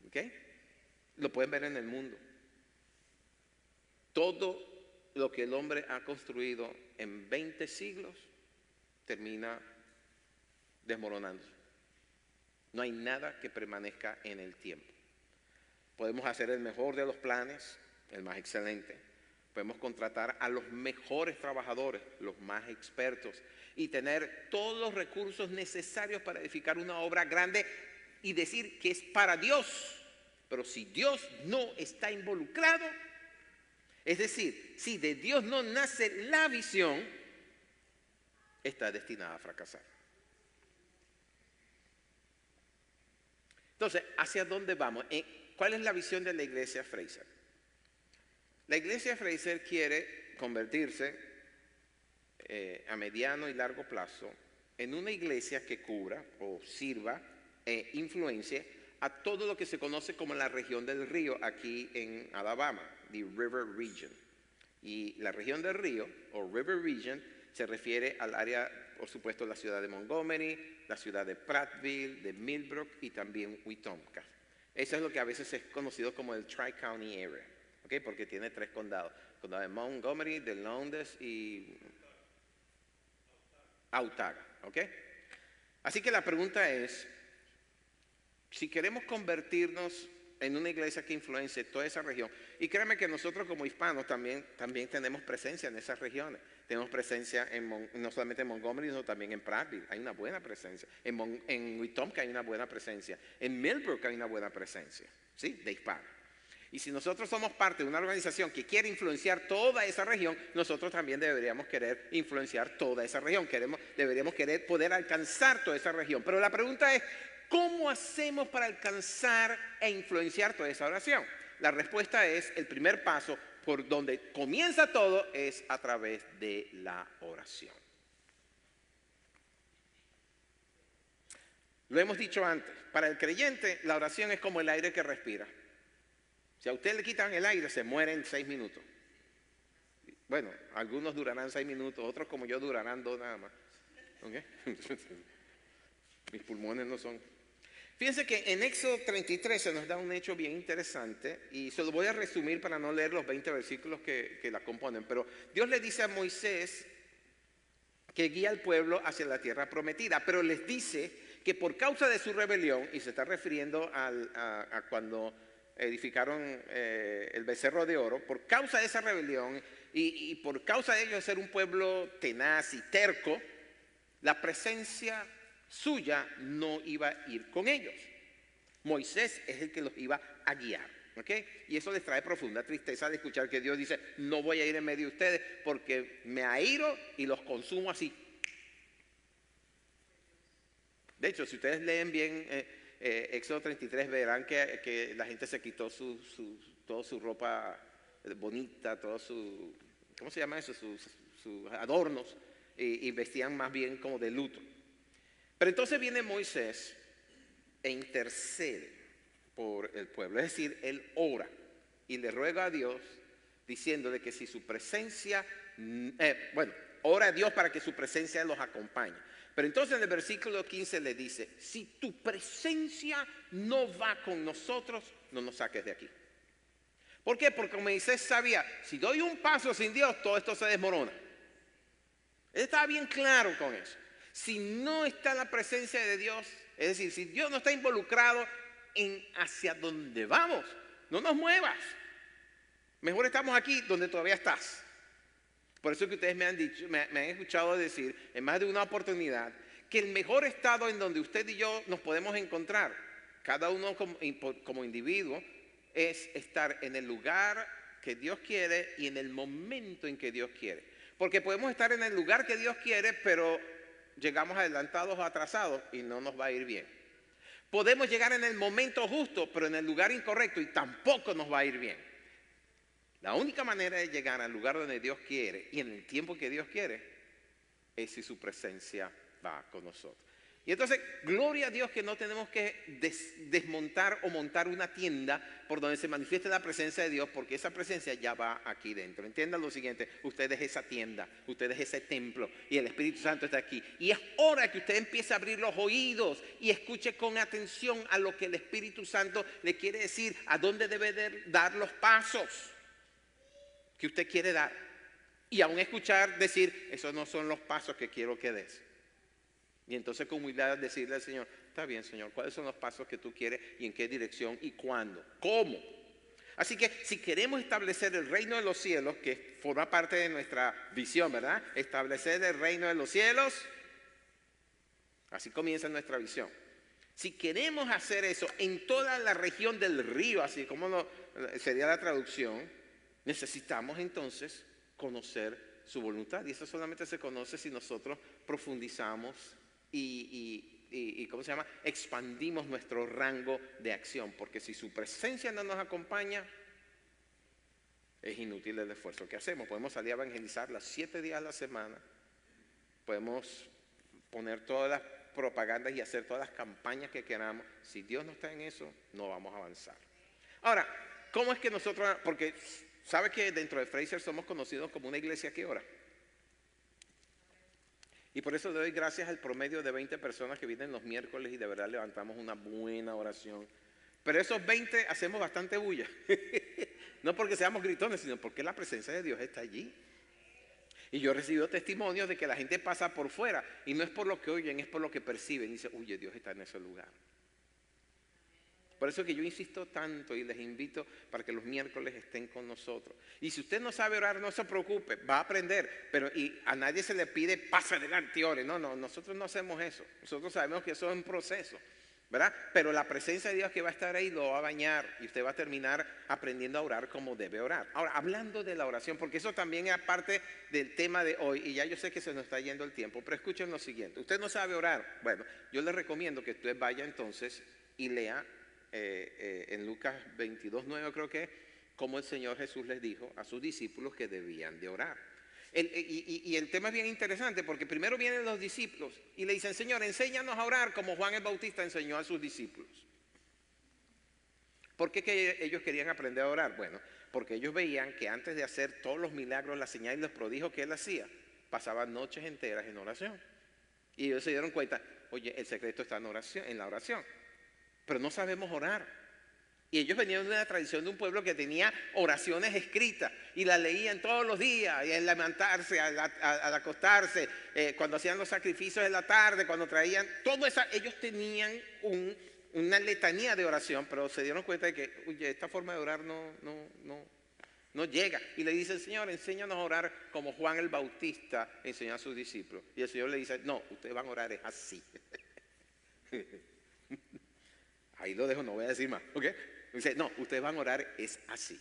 ¿Ok? Lo pueden ver en el mundo. Todo lo que el hombre ha construido en 20 siglos termina desmoronándose. No hay nada que permanezca en el tiempo. Podemos hacer el mejor de los planes, el más excelente. Podemos contratar a los mejores trabajadores, los más expertos, y tener todos los recursos necesarios para edificar una obra grande y decir que es para Dios. Pero si Dios no está involucrado, es decir, si de Dios no nace la visión, está destinada a fracasar. Entonces, ¿hacia dónde vamos? ¿Cuál es la visión de la iglesia Fraser? La iglesia Fraser quiere convertirse a mediano y largo plazo en una iglesia que cubra o sirva e influencie a todo lo que se conoce como la región del río aquí en Alabama, the River Region. Y la región del río o River Region se refiere al área, por supuesto, la ciudad de Montgomery, la ciudad de Prattville, de Millbrook y también Wetumpka. Eso es lo que a veces es conocido como el Tri-County Area, ¿okay? Porque tiene 3 condados. El condado de Montgomery, de Lowndes y Autauga, ¿ok? Así que la pregunta es, si queremos convertirnos en una iglesia que influencie toda esa región, y créanme que nosotros como hispanos también tenemos presencia en esas regiones. Tenemos presencia no solamente en Montgomery, sino también en Prattville. Hay una buena presencia. En Wetumpka hay una buena presencia. En Millbrook hay una buena presencia, ¿sí? De hispanos. Y si nosotros somos parte de una organización que quiere influenciar toda esa región, nosotros también deberíamos querer influenciar toda esa región. Deberíamos querer poder alcanzar toda esa región. Pero la pregunta es, ¿cómo hacemos para alcanzar e influenciar toda esa oración? La respuesta es, el primer paso por donde comienza todo es a través de la oración. Lo hemos dicho antes, para el creyente la oración es como el aire que respira. Si a usted le quitan el aire, se muere en 6 minutos. Bueno, algunos durarán 6 minutos, otros como yo durarán 2 nada más. ¿Okay? Mis pulmones no son... Fíjense que en Éxodo 33 se nos da un hecho bien interesante y se lo voy a resumir para no leer los 20 versículos que la componen. Pero Dios le dice a Moisés que guía al pueblo hacia la tierra prometida, pero les dice que por causa de su rebelión, y se está refiriendo a cuando edificaron el becerro de oro, por causa de esa rebelión y por causa de ellos ser un pueblo tenaz y terco, la presencia suya no iba a ir con ellos. Moisés es el que los iba a guiar, ¿ok? Y eso les trae profunda tristeza de escuchar que Dios dice, no voy a ir en medio de ustedes porque me airo y los consumo así. De hecho, si ustedes leen bien Éxodo 33, verán que la gente se quitó toda su ropa bonita, todo su, ¿cómo se llama eso? Sus adornos y vestían más bien como de luto. Pero entonces viene Moisés e intercede por el pueblo. Es decir, él ora y le ruega a Dios diciéndole que si su presencia, ora a Dios para que su presencia los acompañe. Pero entonces en el versículo 15 le dice, si tu presencia no va con nosotros, no nos saques de aquí. ¿Por qué? Porque Moisés sabía, si doy un paso sin Dios, todo esto se desmorona. Él estaba bien claro con eso. Si no está la presencia de Dios, es decir, si Dios no está involucrado en hacia dónde vamos, no nos muevas. Mejor estamos aquí donde todavía estás. Por eso que ustedes me han dicho, me han escuchado decir en más de una oportunidad que el mejor estado en donde usted y yo nos podemos encontrar, cada uno como individuo, es estar en el lugar que Dios quiere y en el momento en que Dios quiere. Porque podemos estar en el lugar que Dios quiere, pero llegamos adelantados o atrasados y no nos va a ir bien. Podemos llegar en el momento justo, pero en el lugar incorrecto y tampoco nos va a ir bien. La única manera de llegar al lugar donde Dios quiere y en el tiempo que Dios quiere es si su presencia va con nosotros. Y entonces, gloria a Dios que no tenemos que desmontar o montar una tienda por donde se manifieste la presencia de Dios, porque esa presencia ya va aquí dentro. Entiendan lo siguiente, usted es esa tienda, usted es ese templo y el Espíritu Santo está aquí. Y es hora que usted empiece a abrir los oídos y escuche con atención a lo que el Espíritu Santo le quiere decir, a dónde debe dar los pasos que usted quiere dar. Y aún escuchar decir, esos no son los pasos que quiero que des. Y entonces con humildad decirle al Señor, está bien, Señor, ¿cuáles son los pasos que tú quieres y en qué dirección y cuándo? ¿Cómo? Así que si queremos establecer el reino de los cielos, que forma parte de nuestra visión, ¿verdad? Establecer el reino de los cielos, así comienza nuestra visión. Si queremos hacer eso en toda la región del río, así como sería la traducción, necesitamos entonces conocer su voluntad. Y eso solamente se conoce si nosotros profundizamos y ¿cómo se llama? Expandimos nuestro rango de acción. Porque si su presencia no nos acompaña, es inútil el esfuerzo que hacemos. Podemos salir a evangelizar los 7 días a la semana. Podemos poner todas las propagandas y hacer todas las campañas que queramos. Si Dios no está en eso, no vamos a avanzar. Ahora, ¿cómo es que nosotros? Porque ¿sabe que dentro de Fraser somos conocidos como una iglesia que ora? Y por eso le doy gracias al promedio de 20 personas que vienen los miércoles y de verdad levantamos una buena oración. Pero esos 20 hacemos bastante bulla. No porque seamos gritones, sino porque la presencia de Dios está allí. Y yo he recibido testimonios de que la gente pasa por fuera y no es por lo que oyen, es por lo que perciben. Y dice, oye, Dios está en ese lugar. Por eso que yo insisto tanto y les invito para que los miércoles estén con nosotros. Y si usted no sabe orar, no se preocupe, va a aprender. Pero a nadie se le pide, pasa adelante y ore. No, nosotros no hacemos eso. Nosotros sabemos que eso es un proceso, ¿verdad? Pero la presencia de Dios que va a estar ahí lo va a bañar y usted va a terminar aprendiendo a orar como debe orar. Ahora, hablando de la oración, porque eso también es parte del tema de hoy, y ya yo sé que se nos está yendo el tiempo, pero escuchen lo siguiente. Usted no sabe orar. Bueno, yo le recomiendo que usted vaya entonces y lea en Lucas 22:9 creo que, como el Señor Jesús les dijo a sus discípulos que debían de orar. Y el tema es bien interesante porque primero vienen los discípulos y le dicen, Señor, enséñanos a orar como Juan el Bautista enseñó a sus discípulos. ¿Por qué que ellos querían aprender a orar? Bueno, porque ellos veían que antes de hacer todos los milagros, las señales y los prodigios que él hacía, pasaban noches enteras en oración. Y ellos se dieron cuenta, oye, el secreto está en la oración. Pero no sabemos orar. Y ellos venían de una tradición de un pueblo que tenía oraciones escritas y las leían todos los días, y al levantarse, al acostarse, cuando hacían los sacrificios en la tarde, cuando traían, todo eso, ellos tenían una letanía de oración, pero se dieron cuenta de que, oye, esta forma de orar no llega. Y le dice el Señor, enséñanos a orar como Juan el Bautista enseñó a sus discípulos. Y el Señor le dice, no, ustedes van a orar es así. Ahí lo dejo, no voy a decir más, ¿ok? Dice, no, ustedes van a orar es así.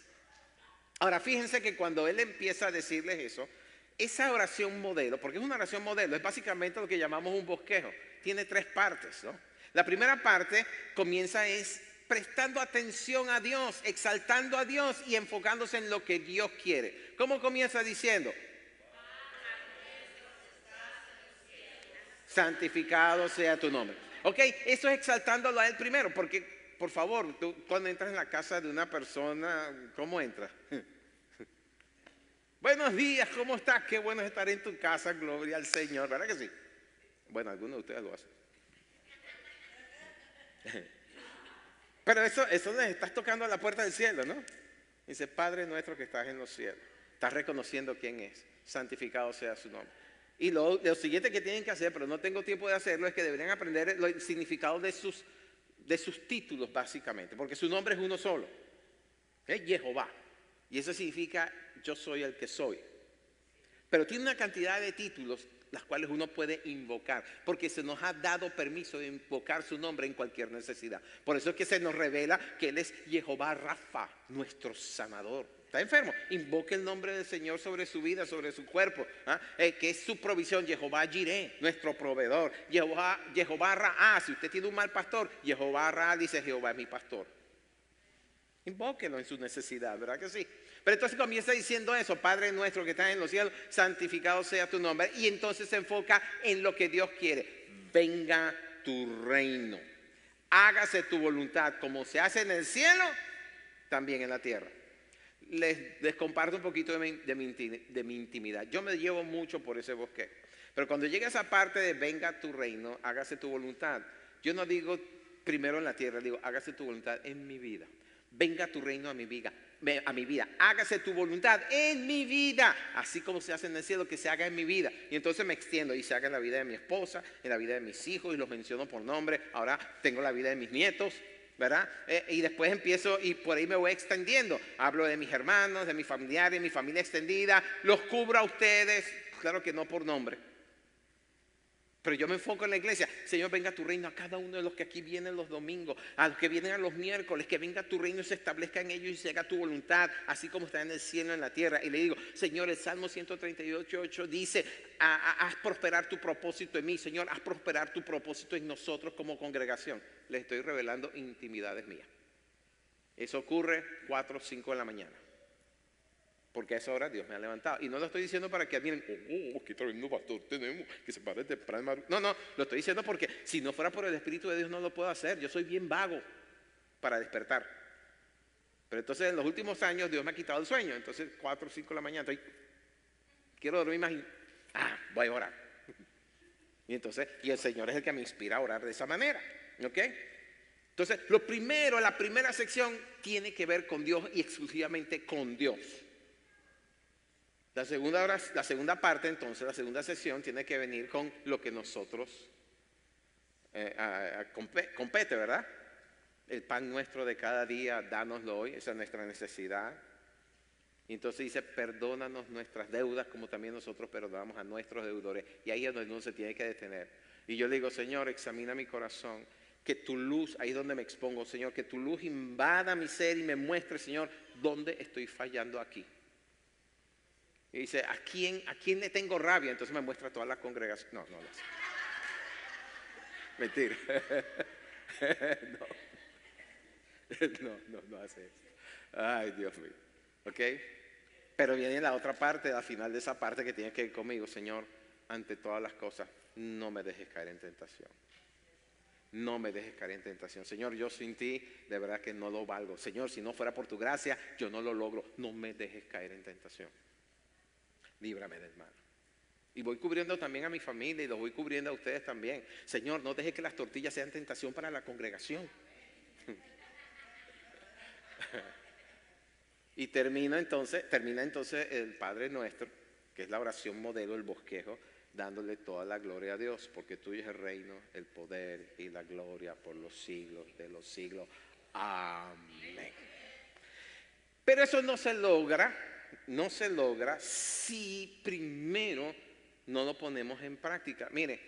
Ahora, fíjense que cuando él empieza a decirles eso, esa oración modelo, porque es una oración modelo, es básicamente lo que llamamos un bosquejo. Tiene 3 partes, ¿no? La primera parte comienza es prestando atención a Dios, exaltando a Dios y enfocándose en lo que Dios quiere. ¿Cómo comienza diciendo? Santificado sea tu nombre. Ok, eso es exaltándolo a él primero, porque, por favor, tú cuando entras en la casa de una persona, ¿cómo entras? Buenos días, ¿cómo estás? Qué bueno estar en tu casa, gloria al Señor, ¿verdad que sí? Bueno, algunos de ustedes lo hacen. Pero eso les estás tocando a la puerta del cielo, ¿no? Dice, Padre nuestro que estás en los cielos. Estás reconociendo quién es. Santificado sea su nombre. Y lo siguiente que tienen que hacer, pero no tengo tiempo de hacerlo, es que deberían aprender el significado de sus títulos, básicamente. Porque su nombre es uno solo. Es Jehová. Y eso significa yo soy el que soy. Pero tiene una cantidad de títulos las cuales uno puede invocar, porque se nos ha dado permiso de invocar su nombre en cualquier necesidad. Por eso es que se nos revela que Él es Jehová Rafa, nuestro sanador. ¿Está enfermo? Invoque el nombre del Señor sobre su vida, sobre su cuerpo, que es su provisión. Jehová Jireh, nuestro proveedor. Jehová Ra, si usted tiene un mal pastor, Jehová Ra dice, Jehová es mi pastor. Invóquelo en su necesidad, ¿verdad que sí? Pero entonces comienza diciendo eso, Padre nuestro que estás en los cielos, santificado sea tu nombre. Y entonces se enfoca en lo que Dios quiere. Venga tu reino. Hágase tu voluntad como se hace en el cielo, también en la tierra. Les comparto un poquito de mi intimidad. Yo me llevo mucho por ese bosque. Pero cuando llega esa parte de venga tu reino, hágase tu voluntad, yo no digo primero en la tierra, digo hágase tu voluntad en mi vida. Venga tu reino a mi vida. a mi vida. Hágase tu voluntad en mi vida, así como se hace en el cielo, que se haga en mi vida. Y entonces me extiendo y se haga en la vida de mi esposa, en la vida de mis hijos, y los menciono por nombre. Ahora tengo la vida de mis nietos, ¿verdad? Y después empiezo y por ahí me voy extendiendo. Hablo de mis hermanos, de mis familiares, mi familia extendida. Los cubro a ustedes, claro que no por nombre. Pero yo me enfoco en la iglesia. Señor, venga tu reino a cada uno de los que aquí vienen los domingos, a los que vienen a los miércoles, que venga tu reino y se establezca en ellos y se haga tu voluntad, así como está en el cielo y en la tierra. Y le digo, Señor, el Salmo 138:8 dice, haz prosperar tu propósito en mí. Señor, haz prosperar tu propósito en nosotros como congregación. Les estoy revelando intimidades mías. Eso ocurre 4 o 5 de la mañana. Porque a esa hora Dios me ha levantado. Y no lo estoy diciendo para que admiren, qué tremendo pastor tenemos, que se pare temprano. No, lo estoy diciendo porque si no fuera por el Espíritu de Dios no lo puedo hacer. Yo soy bien vago para despertar. Pero entonces en los últimos años Dios me ha quitado el sueño. Entonces 4 o 5 de la mañana quiero dormir más y voy a orar. Y el Señor es el que me inspira a orar de esa manera. ¿Ok? Entonces la primera sección tiene que ver con Dios y exclusivamente con Dios. La segunda parte, entonces, la segunda sección tiene que venir con lo que nosotros compete, ¿verdad? El pan nuestro de cada día, dánoslo hoy, esa es nuestra necesidad. Y entonces dice, perdónanos nuestras deudas como también nosotros perdonamos a nuestros deudores. Y ahí es donde uno se tiene que detener. Y yo le digo, Señor, examina mi corazón, que tu luz, ahí es donde me expongo, Señor, que tu luz invada mi ser y me muestre, Señor, dónde estoy fallando aquí. Y dice, ¿a quién le tengo rabia? Entonces me muestra toda la congregación. No lo sé. Mentira. No hace eso. Ay, Dios mío. ¿Ok? Pero viene la otra parte, al final de esa parte que tiene que ver conmigo. Señor, ante todas las cosas, no me dejes caer en tentación. No me dejes caer en tentación. Señor, yo sin ti de verdad que no lo valgo. Señor, si no fuera por tu gracia, yo no lo logro. No me dejes caer en tentación. Líbrame del mal. Y voy cubriendo también a mi familia y los voy cubriendo a ustedes también. Señor, no dejes que las tortillas sean tentación para la congregación. Y termina entonces el Padre Nuestro, que es la oración modelo, el bosquejo, dándole toda la gloria a Dios, porque tuyo es el reino, el poder y la gloria por los siglos de los siglos. Amén. Pero eso no se logra si primero no lo ponemos en práctica. Mire,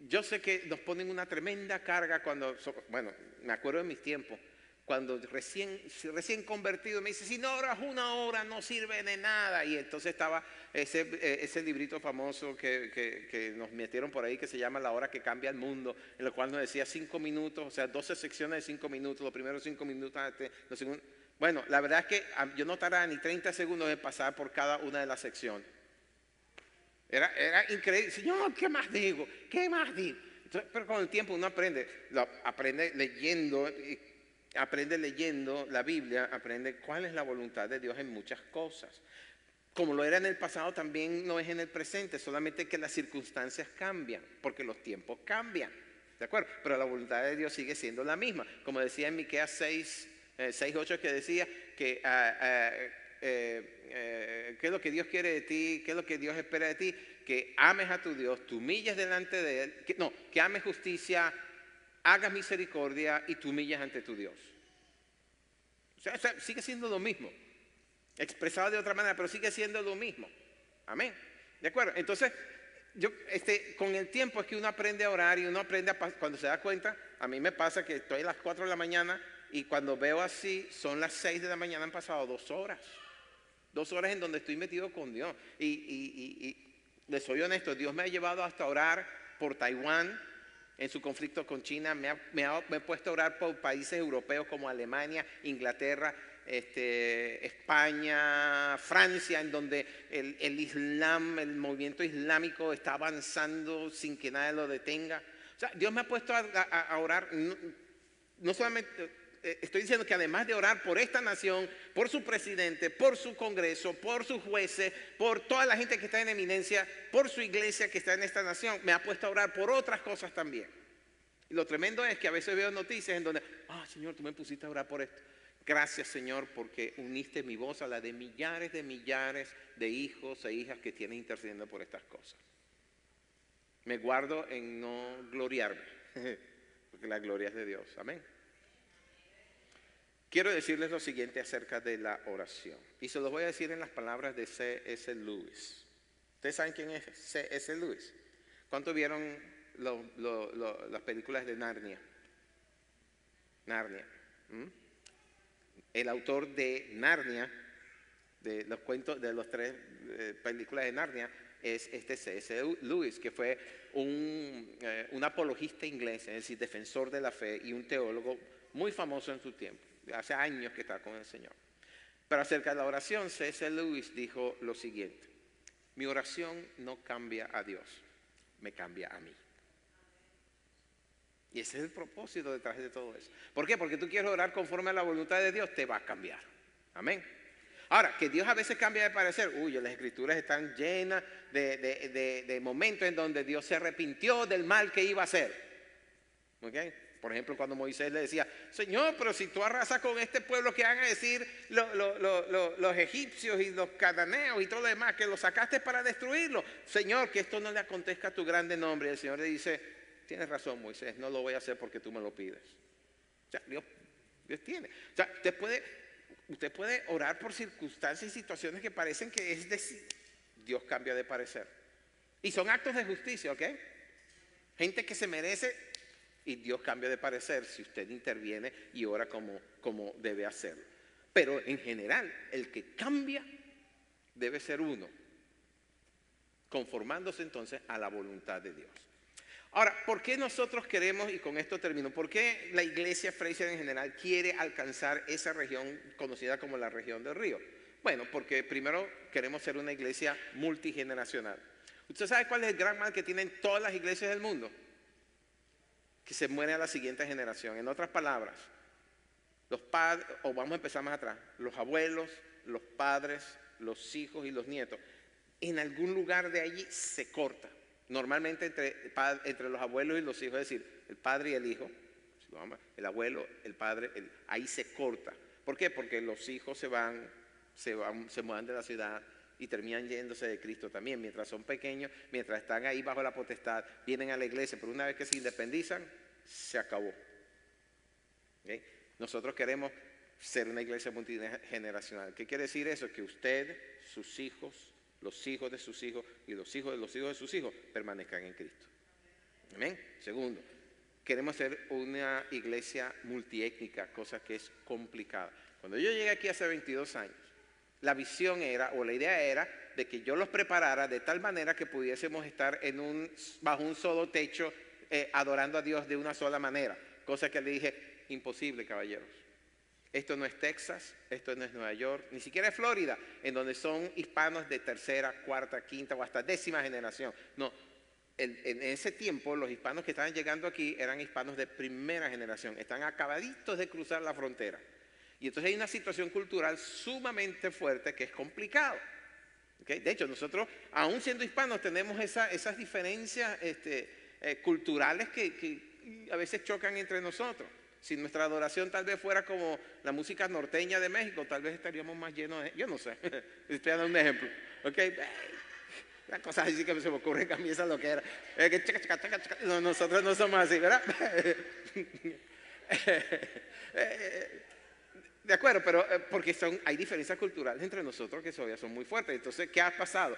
yo sé que nos ponen una tremenda carga cuando, me acuerdo de mis tiempos, cuando recién convertido me dice, si no oras 1 hora no sirve de nada. Y entonces estaba ese librito famoso que nos metieron por ahí que se llama La Hora que Cambia el Mundo, en el cual nos decía 5 minutos, o sea, 12 secciones de 5 minutos, los primeros 5 minutos, los segundos. Bueno, la verdad es que yo no tardaba ni 30 segundos en pasar por cada una de las secciones. Era increíble. Señor, ¿qué más digo? Entonces, pero con el tiempo uno aprende leyendo la Biblia, aprende cuál es la voluntad de Dios en muchas cosas. Como lo era en el pasado, también no es en el presente, solamente que las circunstancias cambian, porque los tiempos cambian. ¿De acuerdo? Pero la voluntad de Dios sigue siendo la misma. Como decía en Miqueas 6:8, que decía que qué es lo que Dios quiere de ti, qué es lo que Dios espera de ti, que ames a tu Dios, te humilles delante de Él, que ames justicia, hagas misericordia y te humilles ante tu Dios. O sea, sigue siendo lo mismo, expresado de otra manera, pero sigue siendo lo mismo. Amén. ¿De acuerdo? Entonces, con el tiempo es que uno aprende a orar y uno aprende cuando se da cuenta. A mí me pasa que estoy a las 4 de la mañana y cuando veo así, son las 6 de la mañana, han pasado 2 horas. 2 horas en donde estoy metido con Dios. Y les soy honesto, Dios me ha llevado hasta orar por Taiwán en su conflicto con China. Me he puesto a orar por países europeos como Alemania, Inglaterra, España, Francia, en donde el Islam, el movimiento islámico está avanzando sin que nadie lo detenga. O sea, Dios me ha puesto a orar, no solamente... Estoy diciendo que además de orar por esta nación, por su presidente, por su congreso, por sus jueces, por toda la gente que está en eminencia, por su iglesia que está en esta nación, me ha puesto a orar por otras cosas también. Y lo tremendo es que a veces veo noticias en donde, Señor, tú me pusiste a orar por esto. Gracias, Señor, porque uniste mi voz a la de millares de hijos e hijas que tienen intercediendo por estas cosas. Me guardo en no gloriarme, porque la gloria es de Dios. Amén. Quiero decirles lo siguiente acerca de la oración. Y se los voy a decir en las palabras de C.S. Lewis. ¿Ustedes saben quién es C.S. Lewis? ¿Cuántos vieron las películas de Narnia? Narnia. El autor de Narnia, de los cuentos, de las tres películas de Narnia, es este C.S. Lewis, que fue un apologista inglés, es decir, defensor de la fe y un teólogo muy famoso en su tiempo. Hace años que está con el Señor. Pero acerca de la oración, C.S. Lewis dijo lo siguiente: mi oración no cambia a Dios, me cambia a mí. Y ese es el propósito detrás de todo eso. ¿Por qué? Porque tú quieres orar conforme a la voluntad de Dios, te va a cambiar. Amén. Ahora, que Dios a veces cambia de parecer. Las escrituras están llenas de momentos en donde Dios se arrepintió del mal que iba a hacer. ¿Ok? Por ejemplo, cuando Moisés le decía: Señor, pero si tú arrasas con este pueblo, ¿qué van a decir los egipcios y los cananeos y todo lo demás? Que los sacaste para destruirlo. Señor, que esto no le acontezca a tu grande nombre. Y el Señor le dice: tienes razón, Moisés, no lo voy a hacer porque tú me lo pides. O sea, Dios tiene. O sea, usted puede orar por circunstancias y situaciones que parecen que es decir, Dios cambia de parecer. Y son actos de justicia, ¿ok? Gente que se merece y Dios cambia de parecer si usted interviene y ora como debe hacerlo. Pero en general, el que cambia debe ser uno, conformándose entonces a la voluntad de Dios. Ahora, ¿por qué nosotros queremos, y con esto termino, por qué la iglesia Fraser en general quiere alcanzar esa región conocida como la región del río? Bueno, porque primero queremos ser una iglesia multigeneracional. ¿Usted sabe cuál es el gran mal que tienen todas las iglesias del mundo? Que se muere a la siguiente generación. En otras palabras, los padres, o vamos a empezar más atrás, los abuelos, los padres, los hijos y los nietos, en algún lugar de allí se corta. Normalmente entre los abuelos y los hijos, es decir, el padre y el hijo, el abuelo, el padre, ahí se corta. ¿Por qué? Porque los hijos se muevan de la ciudad y terminan yéndose de Cristo también. Mientras son pequeños, mientras están ahí bajo la potestad, vienen a la iglesia, pero una vez que se independizan, se acabó. ¿Okay? Nosotros queremos ser una iglesia multigeneracional. ¿Qué quiere decir eso? Que usted, sus hijos, los hijos de sus hijos y los hijos de los hijos de sus hijos permanezcan en Cristo. Amén. Segundo, queremos ser una iglesia multiétnica, cosa que es complicada. Cuando yo llegué aquí hace 22 años, la visión era, o la idea era, de que yo los preparara de tal manera que pudiésemos estar bajo un solo techo, adorando a Dios de una sola manera. Cosa que le dije: imposible, caballeros. Esto no es Texas, esto no es Nueva York, ni siquiera es Florida, en donde son hispanos de tercera, cuarta, quinta o hasta 10ª generación. No, en ese tiempo los hispanos que estaban llegando aquí eran hispanos de primera generación, están acabaditos de cruzar la frontera. Y entonces hay una situación cultural sumamente fuerte que es complicado. ¿Okay? De hecho, nosotros, aún siendo hispanos, tenemos esas diferencias culturales que a veces chocan entre nosotros. Si nuestra adoración tal vez fuera como la música norteña de México, tal vez estaríamos más llenos de... Yo no sé, estoy dando un ejemplo. ¿Okay? Las cosas así que se me ocurre que a mí esa lo que era. No, nosotros no somos así, ¿verdad? De acuerdo, pero porque hay diferencias culturales entre nosotros que todavía son muy fuertes. Entonces, ¿qué ha pasado?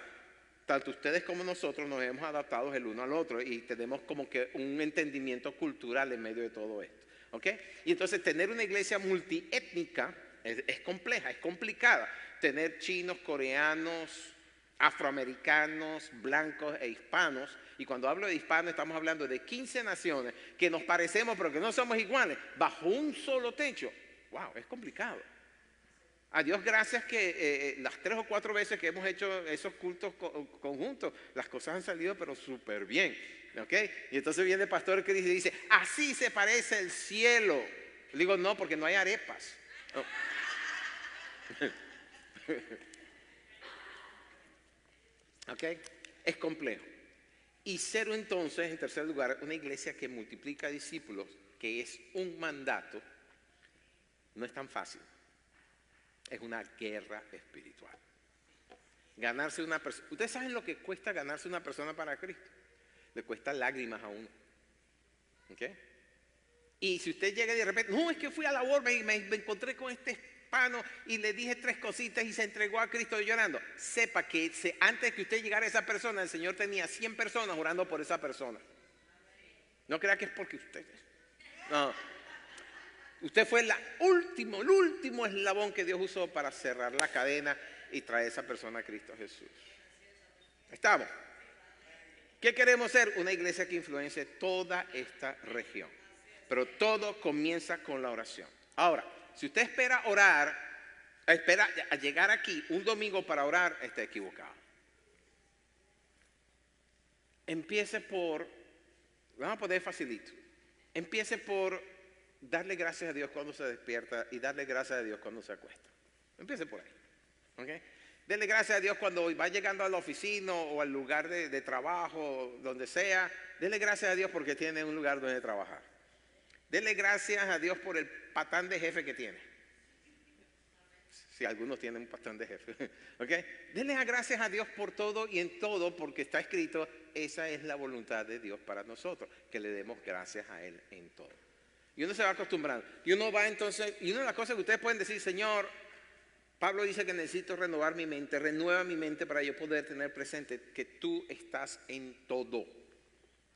Tanto ustedes como nosotros nos hemos adaptado el uno al otro y tenemos como que un entendimiento cultural en medio de todo esto. ¿Okay? Y entonces tener una iglesia multiétnica es compleja, es complicada. Tener chinos, coreanos, afroamericanos, blancos e hispanos. Y cuando hablo de hispanos estamos hablando de 15 naciones que nos parecemos pero que no somos iguales, bajo un solo techo. ¡Wow! Es complicado. A Dios gracias que las 3 o 4 veces que hemos hecho esos cultos conjuntos, las cosas han salido pero súper bien. ¿Okay? Y entonces viene el pastor Chris y dice: así se parece el cielo. Le digo: no, porque no hay arepas. Oh. ¿Okay? Es complejo. Y ser entonces, en tercer lugar, una iglesia que multiplica discípulos, que es un mandato, no es tan fácil. Es una guerra espiritual. Ganarse una persona. ¿Ustedes saben lo que cuesta ganarse una persona para Cristo? Le cuesta lágrimas a uno. ¿Ok? Y si usted llega y de repente, no, es que fui a la Walmart y me encontré con este hispano y le dije 3 cositas y se entregó a Cristo llorando. Sepa que antes de que usted llegara a esa persona, el Señor tenía 100 personas orando por esa persona. No crea que es porque usted. No. Usted fue el último eslabón que Dios usó para cerrar la cadena y traer a esa persona a Cristo Jesús. ¿Estamos? ¿Qué queremos ser? Una iglesia que influencie toda esta región. Pero todo comienza con la oración. Ahora, si usted espera a llegar aquí un domingo para orar, está equivocado. Empiece por, vamos a poner facilito, empiece por darle gracias a Dios cuando se despierta y darle gracias a Dios cuando se acuesta. Empiece por ahí. ¿Okay? Dele gracias a Dios cuando va llegando a la oficina o al lugar de trabajo, donde sea. Dele gracias a Dios porque tiene un lugar donde trabajar. Dele gracias a Dios por el patán de jefe que tiene. Si algunos tienen un patán de jefe. ¿Okay? Dele gracias a Dios por todo y en todo, porque está escrito, esa es la voluntad de Dios para nosotros, que le demos gracias a Él en todo. Y uno se va acostumbrando. Y uno va entonces, y una de las cosas que ustedes pueden decir, Señor, Pablo dice que necesito renovar mi mente, renueva mi mente para yo poder tener presente que tú estás en todo,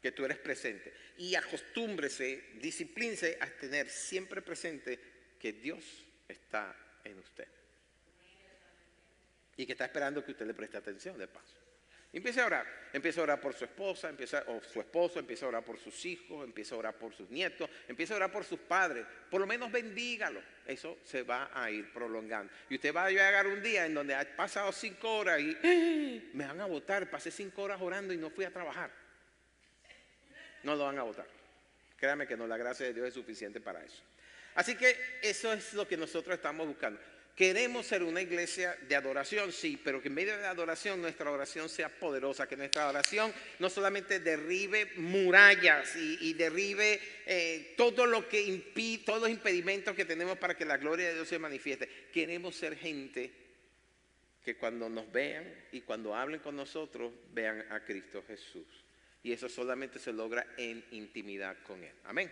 que tú eres presente. Y acostúmbrese, disciplínese a tener siempre presente que Dios está en usted. Y que está esperando que usted le preste atención de paso. Y empiece a orar por su esposa, o su esposo, empieza a orar por sus hijos, empieza a orar por sus nietos, empieza a orar por sus padres, por lo menos bendígalo. Eso se va a ir prolongando. Y usted va a llegar un día en donde ha pasado 5 horas y me van a votar, pasé 5 horas orando y no fui a trabajar. No lo van a votar. Créame que no, la gracia de Dios es suficiente para eso. Así que eso es lo que nosotros estamos buscando. Queremos ser una iglesia de adoración, sí, pero que en medio de la adoración nuestra oración sea poderosa, que nuestra oración no solamente derribe murallas y derribe todo lo que impide, todos los impedimentos que tenemos para que la gloria de Dios se manifieste. Queremos ser gente que cuando nos vean y cuando hablen con nosotros vean a Cristo Jesús. Y eso solamente se logra en intimidad con Él. Amén.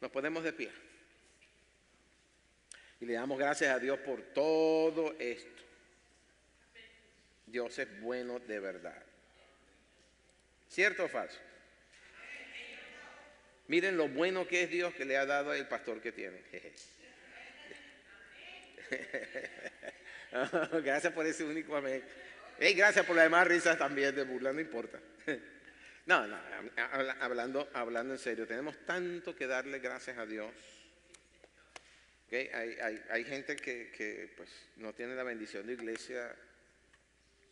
Nos ponemos de pie. Y le damos gracias a Dios por todo esto. Dios es bueno de verdad. ¿Cierto o falso? Miren lo bueno que es Dios que le ha dado al pastor que tiene. Gracias por ese único amén. Hey, gracias por las demás risas también de burla, no importa. No, hablando en serio, tenemos tanto que darle gracias a Dios. Okay, hay gente que pues no tiene la bendición de iglesia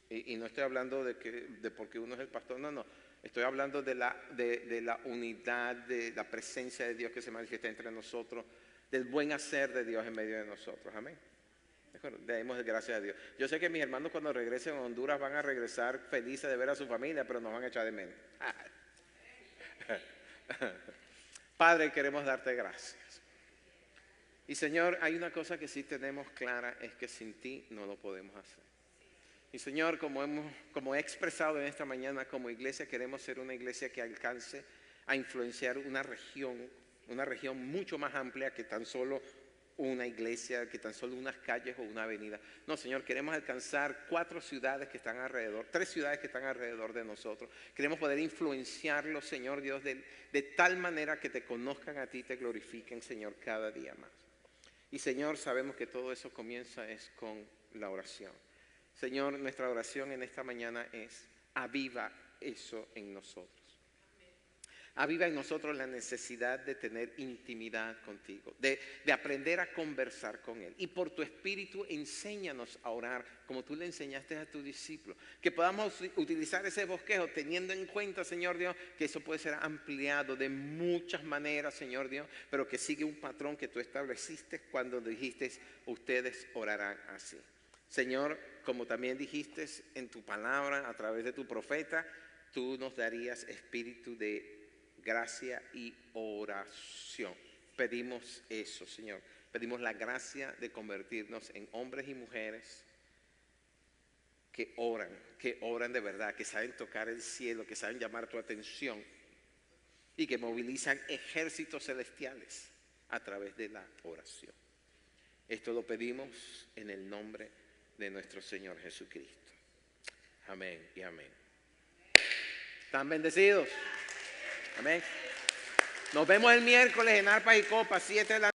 y no estoy hablando de porque uno es el pastor, no, estoy hablando de la unidad, de la presencia de Dios que se manifiesta entre nosotros, del buen hacer de Dios en medio de nosotros, amén. Demos gracias a Dios. Yo sé que mis hermanos cuando regresen a Honduras van a regresar felices de ver a su familia, pero nos van a echar de menos. Padre, queremos darte gracias. Y Señor, hay una cosa que sí tenemos clara, es que sin ti no lo podemos hacer. Y Señor, como he expresado en esta mañana, como iglesia queremos ser una iglesia que alcance a influenciar una región mucho más amplia que tan solo una iglesia, que tan solo unas calles o una avenida. No, Señor, queremos alcanzar 4 ciudades que están alrededor, 3 ciudades que están alrededor de nosotros. Queremos poder influenciarlos, Señor Dios, de tal manera que te conozcan a ti y te glorifiquen, Señor, cada día más. Y Señor, sabemos que todo eso comienza es con la oración. Señor, nuestra oración en esta mañana es: aviva eso en nosotros. Aviva en nosotros la necesidad de tener intimidad contigo, de aprender a conversar con Él. Y por tu Espíritu enséñanos a orar como tú le enseñaste a tus discípulos. Que podamos utilizar ese bosquejo teniendo en cuenta, Señor Dios, que eso puede ser ampliado de muchas maneras, Señor Dios, pero que sigue un patrón que tú estableciste cuando dijiste: ustedes orarán así. Señor, como también dijiste en tu palabra a través de tu profeta, tú nos darías espíritu de gracia y oración. Pedimos eso, Señor. Pedimos la gracia de convertirnos en hombres y mujeres que oran de verdad, que saben tocar el cielo, que saben llamar tu atención y que movilizan ejércitos celestiales a través de la oración. Esto lo pedimos en el nombre de nuestro Señor Jesucristo. Amén y amén. ¿Están bendecidos? Amén. Nos vemos el miércoles en Arpas y Copas, 7 de la